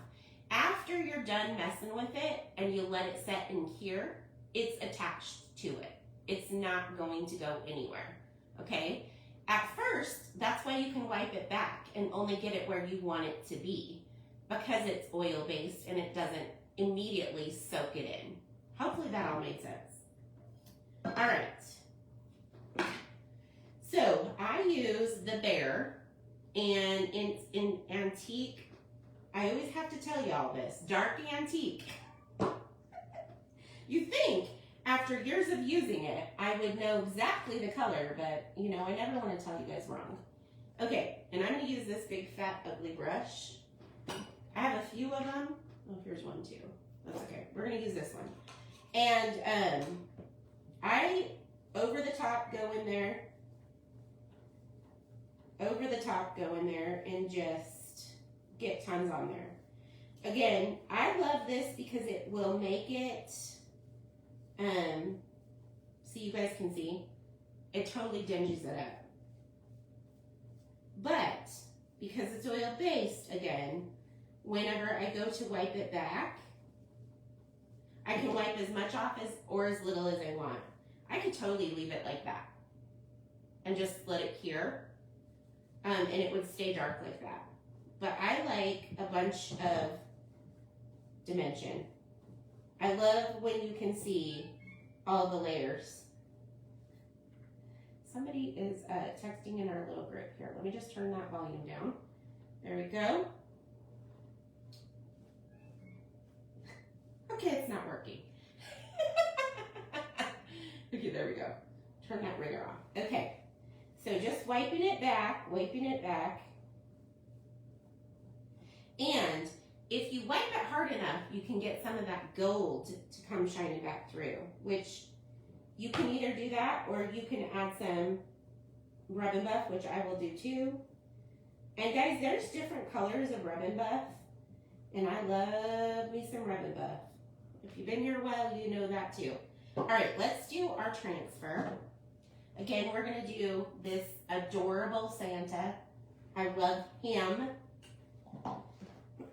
After you're done messing with it and you let it set and cure, it's attached to it. It's not going to go anywhere, okay? At first, that's why you can wipe it back and only get it where you want it to be, because it's oil-based and it doesn't immediately soak it in. Hopefully that all made sense. All right. So I use the Bear, and in antique, I always have to tell y'all this, dark antique. You think After years of using it, I would know exactly the color, but you know, I never want to tell you guys wrong. Okay, and I'm going to use this big fat ugly brush. I have a few of them. Oh, here's one too. That's okay. We're going to use this one. And I, over the top, go in there. Over the top, go in there and just get tons on there. Again, I love this because it will make it, so you guys can see, it totally dinges it up. But, because it's oil-based, again, whenever I go to wipe it back, I can wipe as much off as or as little as I want. I could totally leave it like that and just let it cure, and it would stay dark like that. But I like a bunch of dimension. I love when you can see all the layers. Somebody is texting in our little group here. Let me just turn that volume down. There we go. Okay, it's not working. Okay, there we go. Turn that ringer off. Okay, so just wiping it back. And if you wipe it hard enough, you can get some of that gold to come shining back through, which you can either do that or you can add some Rub and Buff, which I will do too. And guys, there's different colors of Rub and Buff, and I love me some Rub and Buff. If you've been here a while, you know that too. All right, let's do our transfer. Again, we're gonna do this adorable Santa. I love him.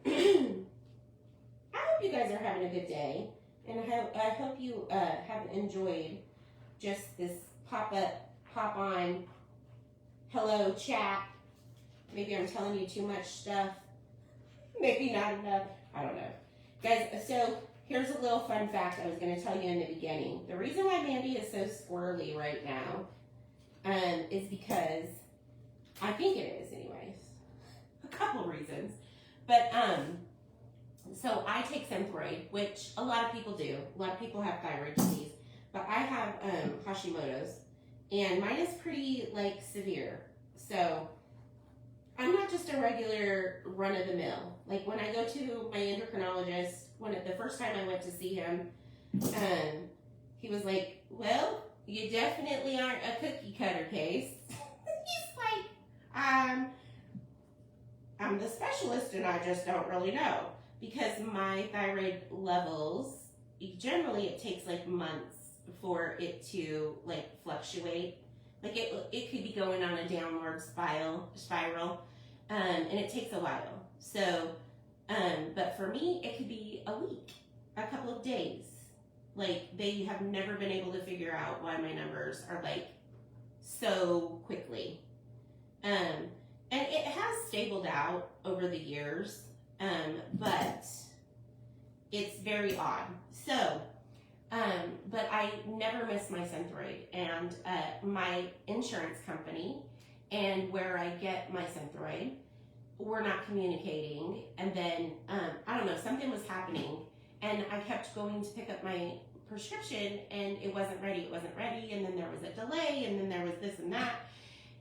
I hope you guys are having a good day, and I hope you have enjoyed just this pop-up, pop-on, hello chat. Maybe I'm telling you too much stuff. Maybe not enough. I don't know. Guys, so here's a little fun fact I was going to tell you in the beginning. The reason why Mandy is so squirrely right now is because, I think it is anyways, a couple reasons. But, so I take Synthroid, which a lot of people do. A lot of people have thyroid disease. But I have Hashimoto's, and mine is pretty, like, severe. So I'm not just a regular run-of-the-mill. Like, when I go to my endocrinologist, the first time I went to see him, he was like, well, you definitely aren't a cookie cutter case. He's like, I'm the specialist and I just don't really know. Because my thyroid levels, generally it takes like months for it to like fluctuate. Like it could be going on a downward spiral, and it takes a while. So, but for me, it could be a week, a couple of days. Like they have never been able to figure out why my numbers are like so quickly. And it has stabled out over the years, but it's very odd. So, but I never miss my Synthroid, and my insurance company and where I get my Synthroid, we're not communicating. And then, I don't know, something was happening, and I kept going to pick up my prescription, and it wasn't ready, and then there was a delay, and then there was this and that.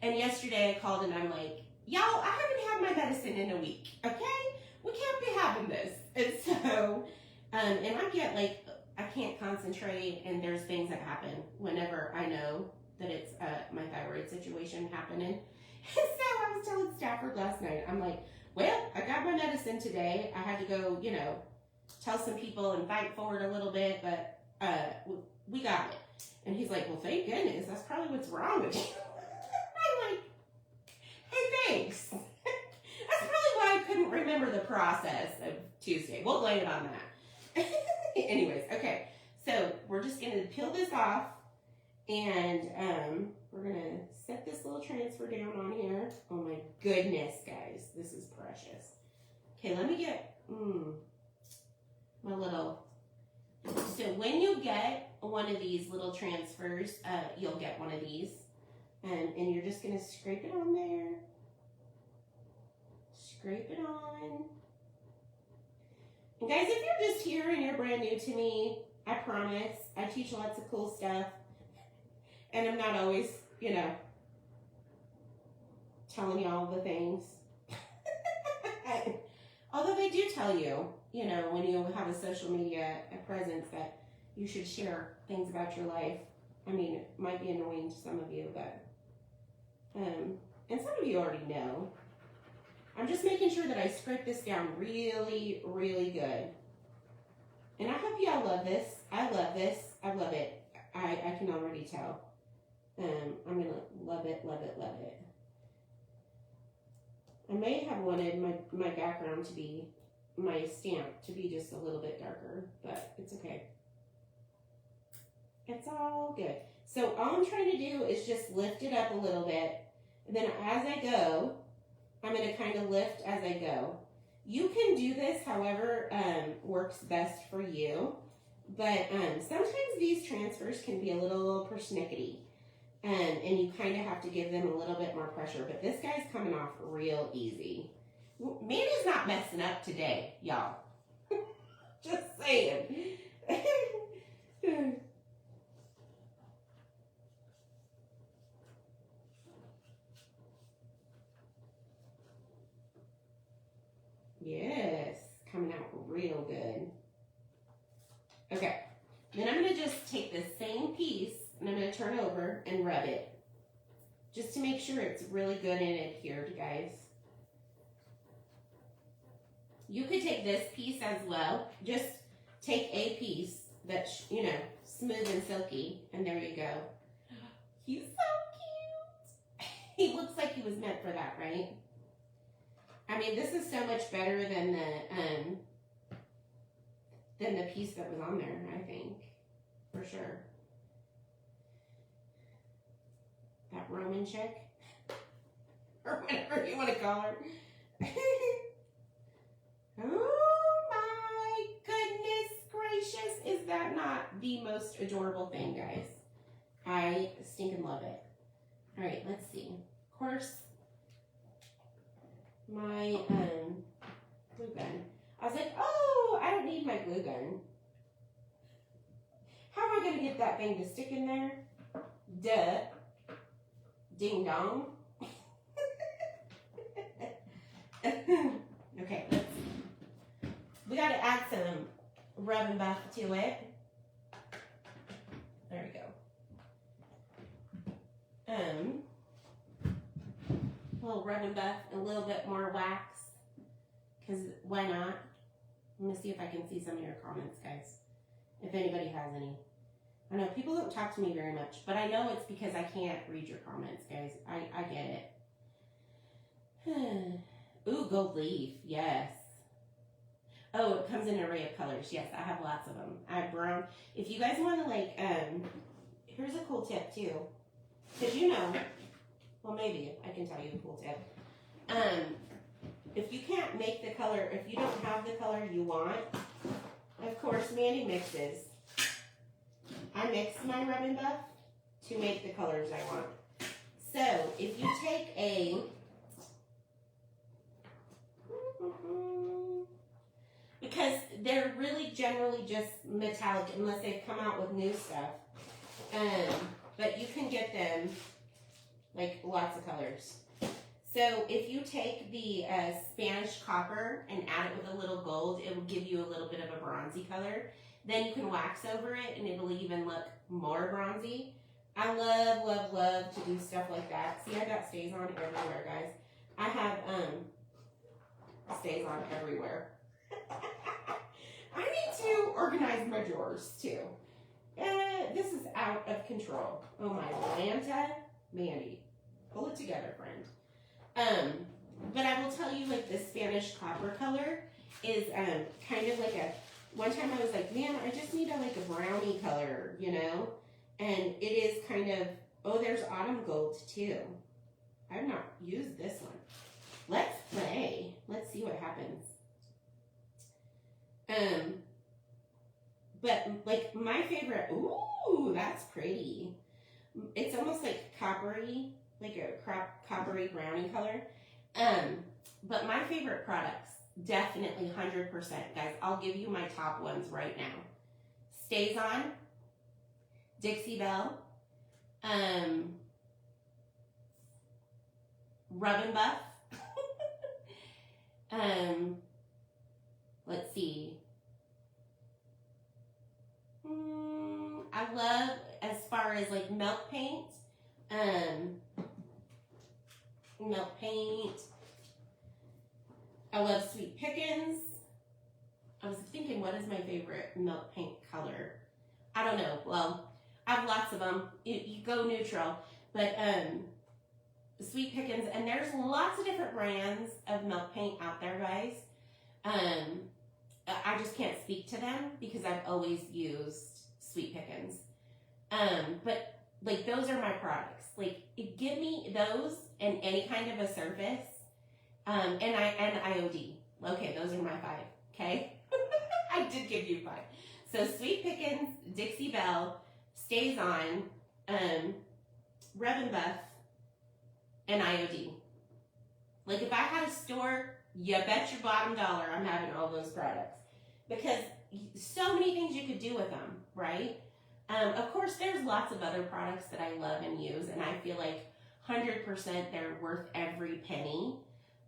And yesterday I called and I'm like, y'all, I haven't had my medicine in a week, okay? We can't be having this. And so, and I get like, I can't concentrate, and there's things that happen whenever I know that it's my thyroid situation happening. And so I was telling Stafford last night, I'm like, well, I got my medicine today. I had to go, you know, tell some people and fight for it a little bit, but we got it. And he's like, well, thank goodness. That's probably what's wrong with you. I'm like, hey, thanks. That's probably why I couldn't remember the process of Tuesday. We'll blame it on that. Anyways, okay. So we're just going to peel this off, and we're going to set this little transfer down on here. Oh my goodness, guys. This is precious. Okay, let me get my little... So when you get one of these little transfers, you'll get one of these. And you're just going to scrape it on there. Scrape it on. And guys, if you're just here and you're brand new to me, I promise. I teach lots of cool stuff. And I'm not always, you know, telling you all the things. Although they do tell you, you know, when you have a social media presence that you should share things about your life. I mean, it might be annoying to some of you, but, and some of you already know. I'm just making sure that I scrape this down really, really good. And I hope y'all love this. I love this. I love it. I can already tell. I'm going to love it, love it, love it. I may have wanted my background to be, my stamp to be just a little bit darker, but it's okay. It's all good. So all I'm trying to do is just lift it up a little bit. And then as I go, I'm going to kind of lift as I go. You can do this however works best for you. But sometimes these transfers can be a little persnickety. And you kind of have to give them a little bit more pressure. But this guy's coming off real easy. Mandy's not messing up today, y'all. Just saying. Yes, coming out real good. Okay, then I'm going to just take this same piece and I'm going to turn over and rub it. Just to make sure it's really good and adhered, guys. You could take this piece as well. Just take a piece that's, you know, smooth and silky. And there you go. He's so cute. He looks like he was meant for that, right? I mean, this is so much better than the piece that was on there, I think. For sure. That Roman chick. Or whatever you want to call her. Oh my goodness gracious. Is that not the most adorable thing, guys? I stinking love it. Alright, let's see. Of course, my glue gun. I was like, oh, I don't need my glue gun. How am I going to get that thing to stick in there? Duh. Ding dong. Okay, let's see. We got to add some rub and buff to it. There we go. A little rub and buff, a little bit more wax. Because why not? I'm going to see if I can see some of your comments, guys. If anybody has any. I know people don't talk to me very much, but I know it's because I can't read your comments, guys. I get it. Ooh, gold leaf. Yes. Oh, it comes in an array of colors. Yes, I have lots of them. I have brown. If you guys want to, like, here's a cool tip, too. Because you know, well, maybe I can tell you a cool tip. If you can't make the color, if you don't have the color you want, of course, Mandy mixes. I mix my rub and buff to make the colors I want. So, if you take a... Because they're really generally just metallic unless they've come out with new stuff. But you can get them like lots of colors. So if you take the Spanish copper and add it with a little gold, it will give you a little bit of a bronzy color. Then you can wax over it and it'll even look more bronzy. I love, love, love to do stuff like that. See, I got stays on everywhere, guys. I have stays on everywhere. I need to organize my drawers too. This is out of control. Oh my Atlanta, Mandy, pull it together, friend. But I will tell you, like, the Spanish copper color is kind of like a. One time I was like, man, I just need like a brownie color, you know, and it is kind of. Oh, there's autumn gold too. I've not used this one. Let's play. Let's see what happens. But like my favorite, ooh, that's pretty. It's almost like coppery, like a coppery brownie color. But my favorite products, definitely 100%, guys. I'll give you my top ones right now. Stays On, Dixie Belle, Rub and Buff. Let's see. I love, as far as like milk paint, I love Sweet Pickens. I was thinking, what is my favorite milk paint color? I don't know. Well, I have lots of them. You go neutral, but Sweet Pickens, and there's lots of different brands of milk paint out there, guys. I just can't speak to them because I've always used Sweet Pickens. But like, those are my products. Like, give me those and any kind of a surface. And IOD. Okay, those are my 5. Okay, I did give you 5. So Sweet Pickens, Dixie Belle, Stays On, Rub and Buff, and IOD. Like, if I had a store, you bet your bottom dollar I'm having all those products, because so many things you could do with them, right? Of course, there's lots of other products that I love and use, and I feel like 100% they're worth every penny.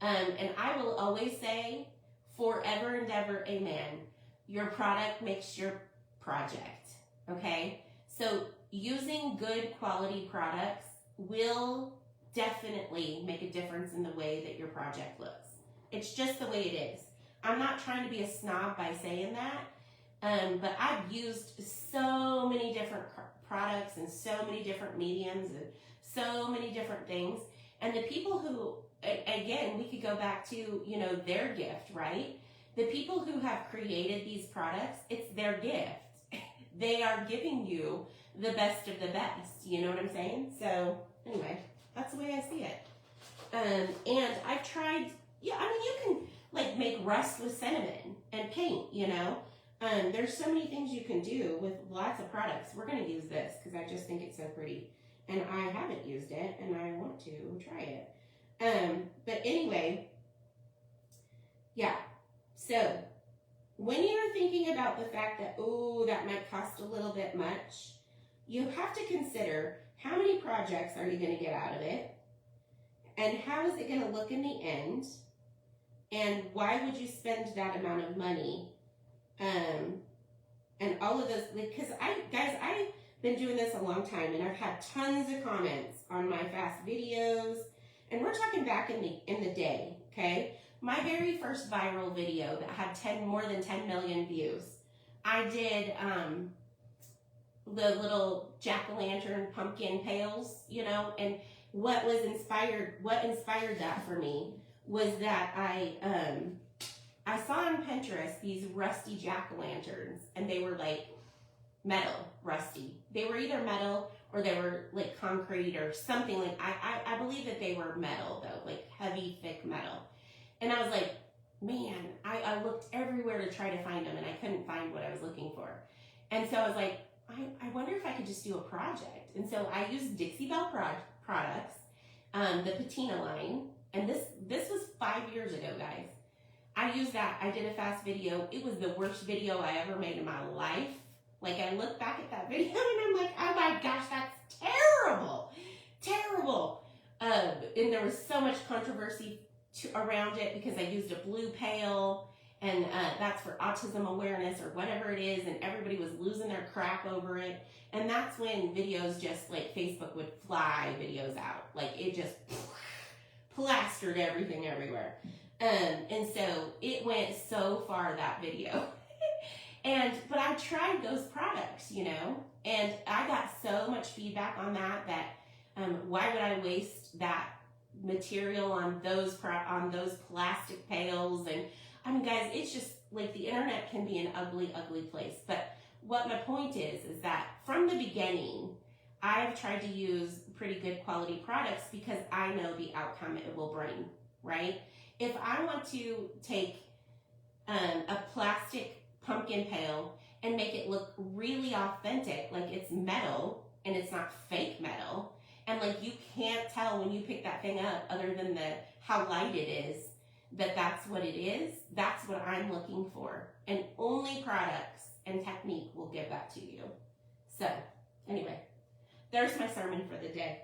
And I will always say, forever and ever, amen. Your product makes your project, okay? So using good quality products will definitely make a difference in the way that your project looks. It's just the way it is. I'm not trying to be a snob by saying that, but I've used so many different products and so many different mediums and so many different things. And the people who, again, we could go back to, you know, their gift, right? The people who have created these products, it's their gift. They are giving you the best of the best. You know what I'm saying? So anyway, that's the way I see it. And I've tried, yeah, I mean, you can like make rust with cinnamon and paint, you know. There's so many things you can do with lots of products. We're going to use this because I just think it's so pretty. And I haven't used it, and I want to try it. But anyway, yeah. So when you're thinking about the fact that, oh, that might cost a little bit much, you have to consider how many projects are you going to get out of it, and how is it going to look in the end, and why would you spend that amount of money, and all of those, because I've been doing this a long time, and I've had tons of comments on my fast videos, and we're talking back in the day, okay? My very first viral video that had more than 10 million views, I did the little jack-o'-lantern pumpkin pails, you know, and what inspired that for me was that I saw on Pinterest these rusty jack-o'-lanterns, and they were like metal, rusty. They were either metal or they were like concrete or something. Like I believe that they were metal though, like heavy, thick metal. And I was like, man, I looked everywhere to try to find them, and I couldn't find what I was looking for. And so I was like, I wonder if I could just do a project. And so I used Dixie Belle products, the patina line, and this was 5 years ago, guys. I used that. I did a fast video. It was the worst video I ever made in my life. Like, I look back at that video and I'm like, oh my gosh, that's terrible, terrible. And there was so much controversy around it because I used a blue pail, and that's for autism awareness or whatever it is, and everybody was losing their crap over it. And that's when videos just, like, Facebook would fly videos out. Like, it just plastered everything everywhere. And so it went so far, that video. But I tried those products, you know, and I got so much feedback on that why would I waste that material on those plastic pails? And I mean, guys, it's just like the internet can be an ugly, ugly place. But what my point is that from the beginning, I've tried to use pretty good quality products because I know the outcome it will bring, right? If I want to take a plastic pumpkin pail and make it look really authentic, like it's metal and it's not fake metal, and like you can't tell when you pick that thing up other than how light it is, that's what it is, that's what I'm looking for. And only products and technique will give that to you. So, anyway, there's my sermon for the day.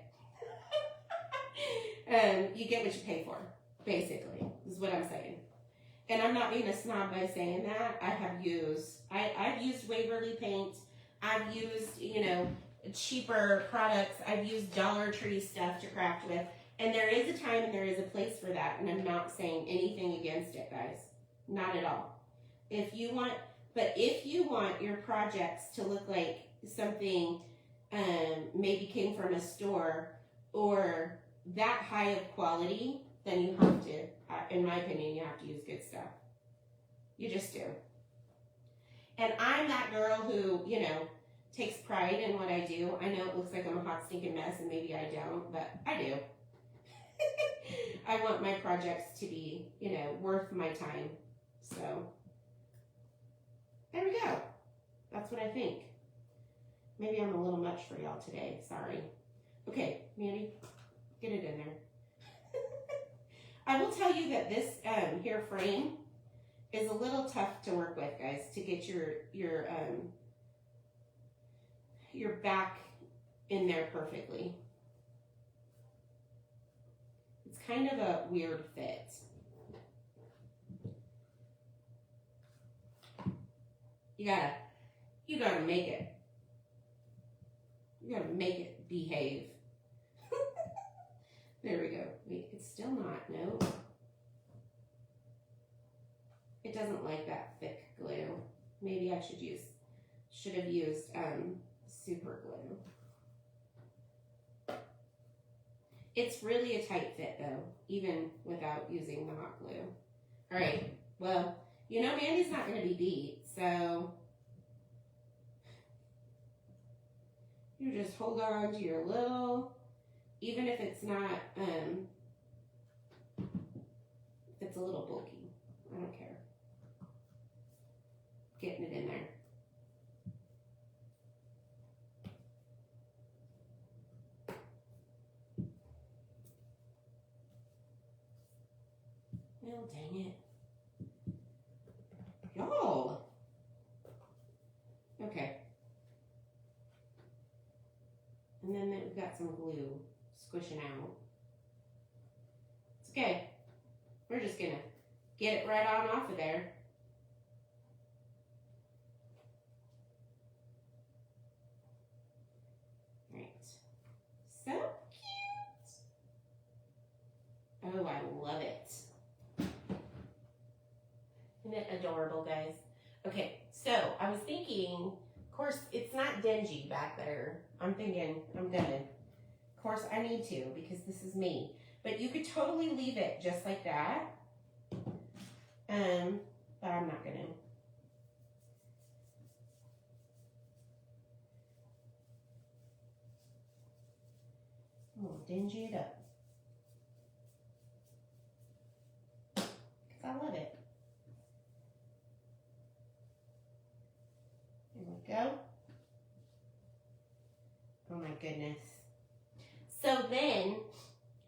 You get what you pay for, basically, is what I'm saying. And I'm not being a snob by saying that. I've used Waverly paint. I've used, cheaper products. I've used Dollar Tree stuff to craft with. And there is a time and there is a place for that. And I'm not saying anything against it, guys. Not at all. If you want your projects to look like something maybe came from a store or that high of quality, then you have to, in my opinion, you have to use good stuff. You just do. And I'm that girl who, takes pride in what I do. I know it looks like I'm a hot stinking mess and maybe I don't, but I do. I want my projects to be, worth my time. So, there we go. That's what I think. Maybe I'm a little much for y'all today. Sorry. Okay, Mandy, get it in there. I will tell you that this here frame is a little tough to work with, guys, to get your back in there perfectly. It's kind of a weird fit. You gotta make it. You gotta make it behave. There we go. Wait, it's still not, no. It doesn't like that thick glue. Maybe I should have used super glue. It's really a tight fit though, even without using the hot glue. All right, well, Mandy's not gonna be beat, so you just hold on to your little, even if it's not, if it's a little bulky, I don't care. Getting it in there. Well, dang it. Y'all. Okay. And then we've got some glue squishing out. It's okay. We're just gonna get it right on off of there. Right. So cute. Oh, I love it. Isn't it adorable, guys? Okay, so I was thinking, of course, it's not dingy back there. I'm thinking I'm gonna, of course I need to because this is me. But you could totally leave it just like that. But I'm not gonna. I'm gonna dingy it up. Because I love it. There we go. Oh my goodness. So then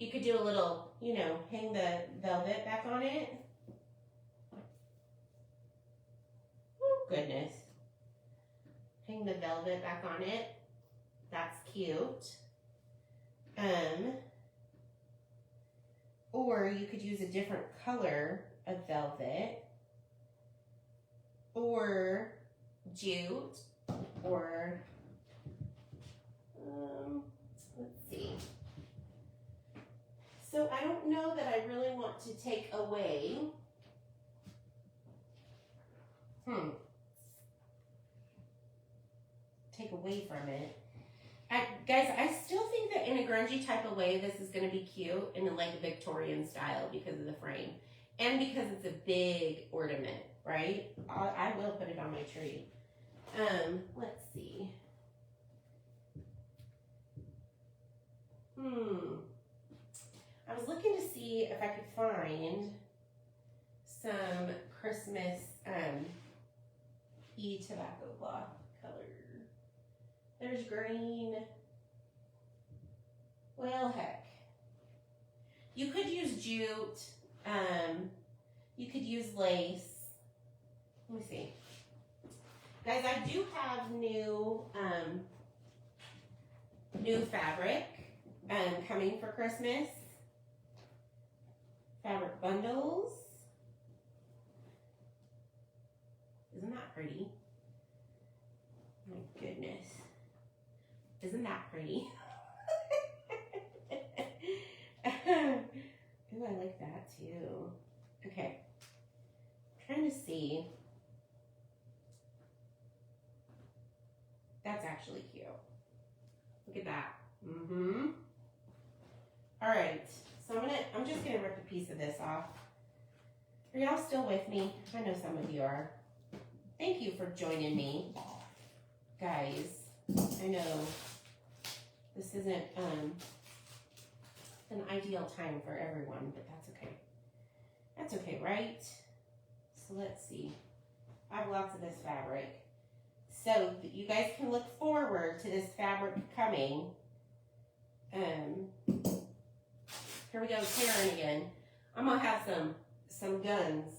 you could do a little, hang the velvet back on it. Oh goodness. Hang the velvet back on it. That's cute. Or you could use a different color of velvet. Or jute. Or let's see. So I don't know that I really want to take away. Take away from it. Guys, I still think that in a grungy type of way, this is going to be cute in like a Victorian style because of the frame. And because it's a big ornament, right? I will put it on my tree. Let's see. I was looking to see if I could find some Christmas tobacco cloth color. There's green. Well, heck. You could use jute. You could use lace. Let me see. Guys, I do have new fabric coming for Christmas. Fabric bundles. Isn't that pretty? My goodness. Isn't that pretty? Ooh, I like that too. Okay. I'm trying to see. That's actually cute. Look at that. Mm-hmm. All right. So I'm just gonna rip a piece of this off. Are y'all still with me? I know some of you are. Thank you for joining me, guys. I know this isn't an ideal time for everyone, but that's okay. That's okay, right? So let's see. I have lots of this fabric. So you guys can look forward to this fabric coming. Here we go, tearing again. I'm gonna have some guns.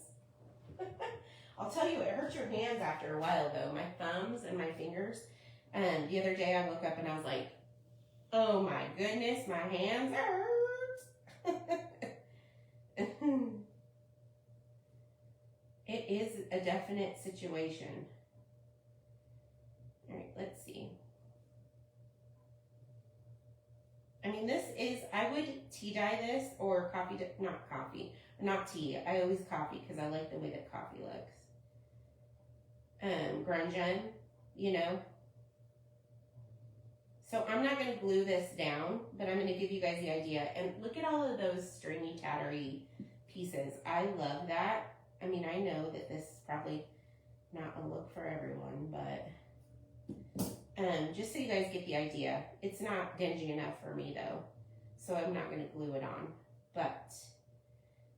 I'll tell you, it hurts your hands after a while though, my thumbs and my fingers. The other day I woke up and I was like, oh my goodness, my hands hurt. It is a definite situation. All right, let's see. I mean, this is, I would tea dye this or not tea. I always coffee because I like the way that coffee looks. Grungeon, you know. So I'm not going to glue this down, but I'm going to give you guys the idea. And look at all of those stringy, tattery pieces. I love that. I mean, I know that this is probably not a look for everyone, but just so you guys get the idea. It's not dingy enough for me though, so I'm not going to glue it on. But,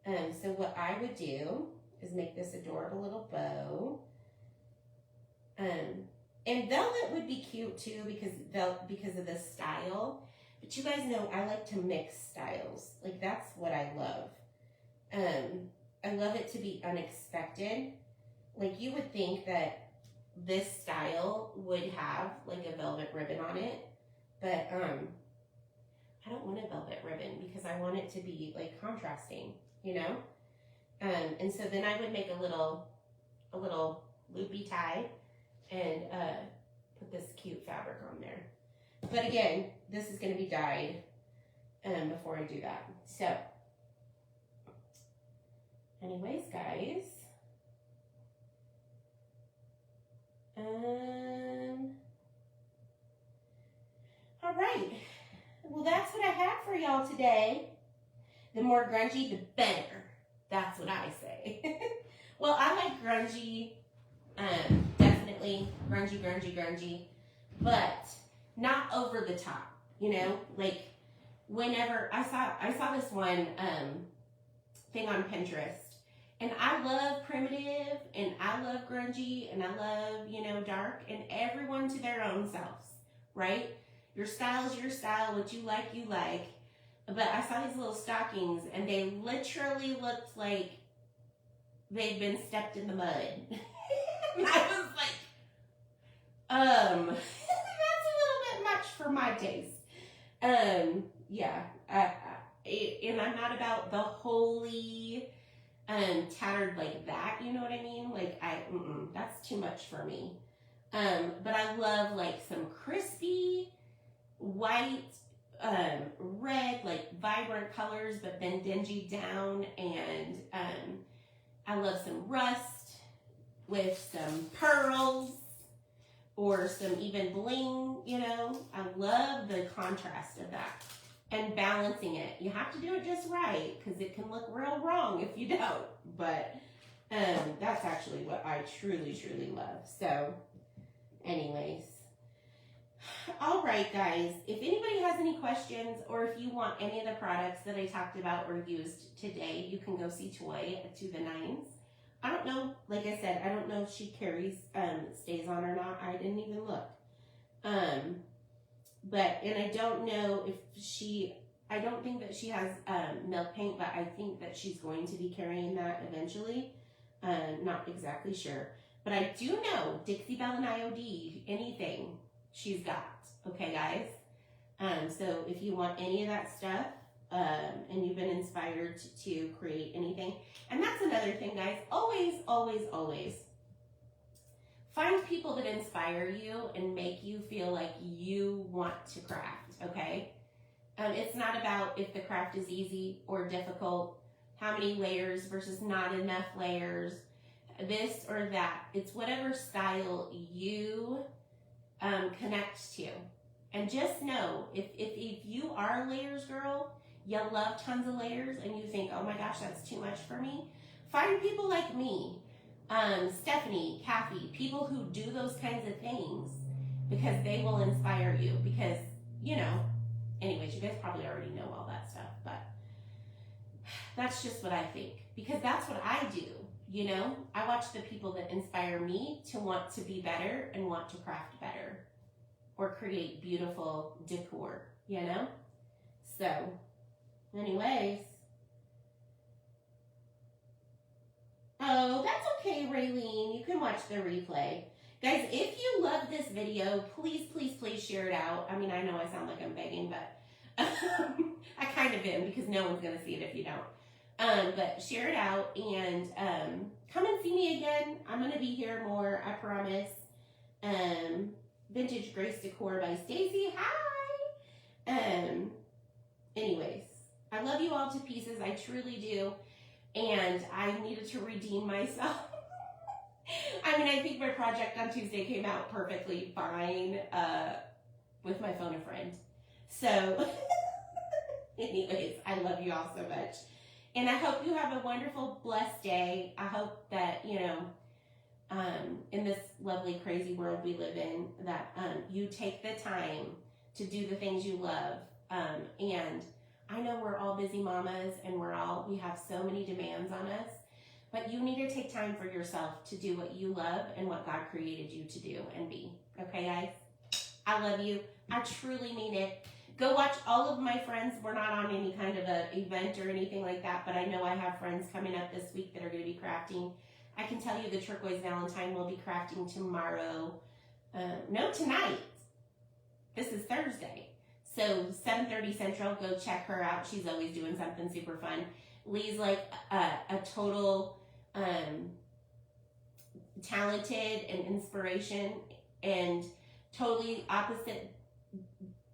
so what I would do is make this adorable little bow. And velvet would be cute too because of the style. But you guys know I like to mix styles. Like that's what I love. I love it to be unexpected. Like you would think that this style would have like a velvet ribbon on it, but I don't want a velvet ribbon because I want it to be like contrasting, you know. And so then I would make a little loopy tie and put this cute fabric on there. But again, this is going to be dyed before I do that. So, anyways, guys. All right. Well, that's what I have for y'all today. The more grungy, the better. That's what I say. Well, I like grungy, definitely grungy, but not over the top, you know? Like, whenever I saw this one thing on Pinterest, and I love primitive, and I love grungy, and I love, you know, dark, and everyone to their own selves, right? Your style is your style, what you like, you like. But I saw these little stockings, and they literally looked like they'd been stepped in the mud. And I was like, that's a little bit much for my taste. Yeah, and I'm not about the wholly tattered like that, you know what I mean? Like, that's too much for me. But I love like some crispy, white, red, like vibrant colors, but then dingy down, and I love some rust with some pearls or some even bling, you know. I love the contrast of that and balancing it. You have to do it just right because it can look real wrong if you don't. But that's actually what I truly, truly love. So anyways. All right, guys. If anybody has any questions or if you want any of the products that I talked about or used today, you can go see Toy to the Nines. I don't know, like I said, I don't know if she carries, stays on or not. I didn't even look. But, and I don't know if I don't think that she has milk paint, but I think that she's going to be carrying that eventually. Not exactly sure. But I do know Dixie Belle and IOD, anything she's got. Okay, guys? So if you want any of that stuff, and you've been inspired to create anything, and that's another thing, guys, always, always, always find people that inspire you and make you feel like you want to craft, okay? It's not about if the craft is easy or difficult, how many layers versus not enough layers, this or that. It's whatever style you connect to. And just know, if you are a layers girl, you love tons of layers, and you think, oh my gosh, that's too much for me, find people like me, Stephanie, Kathy, people who do those kinds of things, because they will inspire you. Because, you know, anyways, you guys probably already know all that stuff, but that's just what I think, because that's what I do. You know, I watch the people that inspire me to want to be better and want to craft better or create beautiful decor, you know? So, anyways. Oh, that's okay, Raylene. You can watch the replay. Guys, if you love this video, please, please, please share it out. I mean, I know I sound like I'm begging, but I kind of am, because no one's going to see it if you don't. But share it out, and come and see me again. I'm going to be here more, I promise. Vintage Grace Decor by Stacy. Hi! Anyways, I love you all to pieces. I truly do. And I needed to redeem myself. I mean, I think my project on Tuesday came out perfectly fine with my phone a friend. So, anyways, I love you all so much. And I hope you have a wonderful, blessed day. I hope that, you know, in this lovely, crazy world we live in, that you take the time to do the things you love. And I know we're all busy mamas, and we have so many demands on us, but you need to take time for yourself to do what you love and what God created you to do and be. Okay, guys? I love you. I truly mean it. Go watch all of my friends. We're not on any kind of an event or anything like that, but I know I have friends coming up this week that are going to be crafting. I can tell you the Turquoise Valentine will be crafting tomorrow. No, tonight. This is Thursday. So 7:30 Central, go check her out. She's always doing something super fun. Lee's like a total talented and inspiration, and totally opposite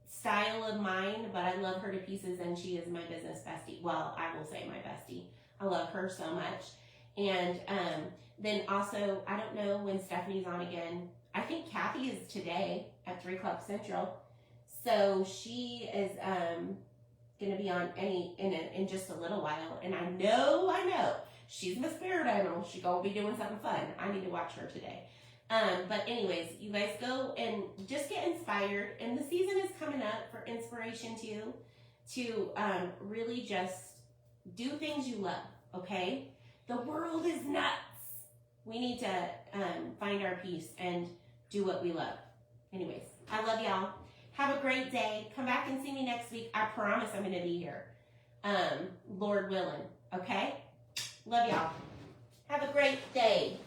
style of mine, but I love her to pieces, and she is my business bestie. Well, I will say my bestie. I love her so much. And then also, I don't know when Stephanie's on again. I think Kathy is today at 3 o'clock Central. So she is going to be on in just a little while. And I know, she's my spirit animal. She's going to be doing something fun. I need to watch her today. But anyways, you guys go and just get inspired. And the season is coming up for inspiration too, to really just do things you love, okay? The world is nuts. We need to find our peace and do what we love. Anyways, I love y'all. Have a great day. Come back and see me next week. I promise I'm going to be here. Lord willing. Okay? Love y'all. Have a great day.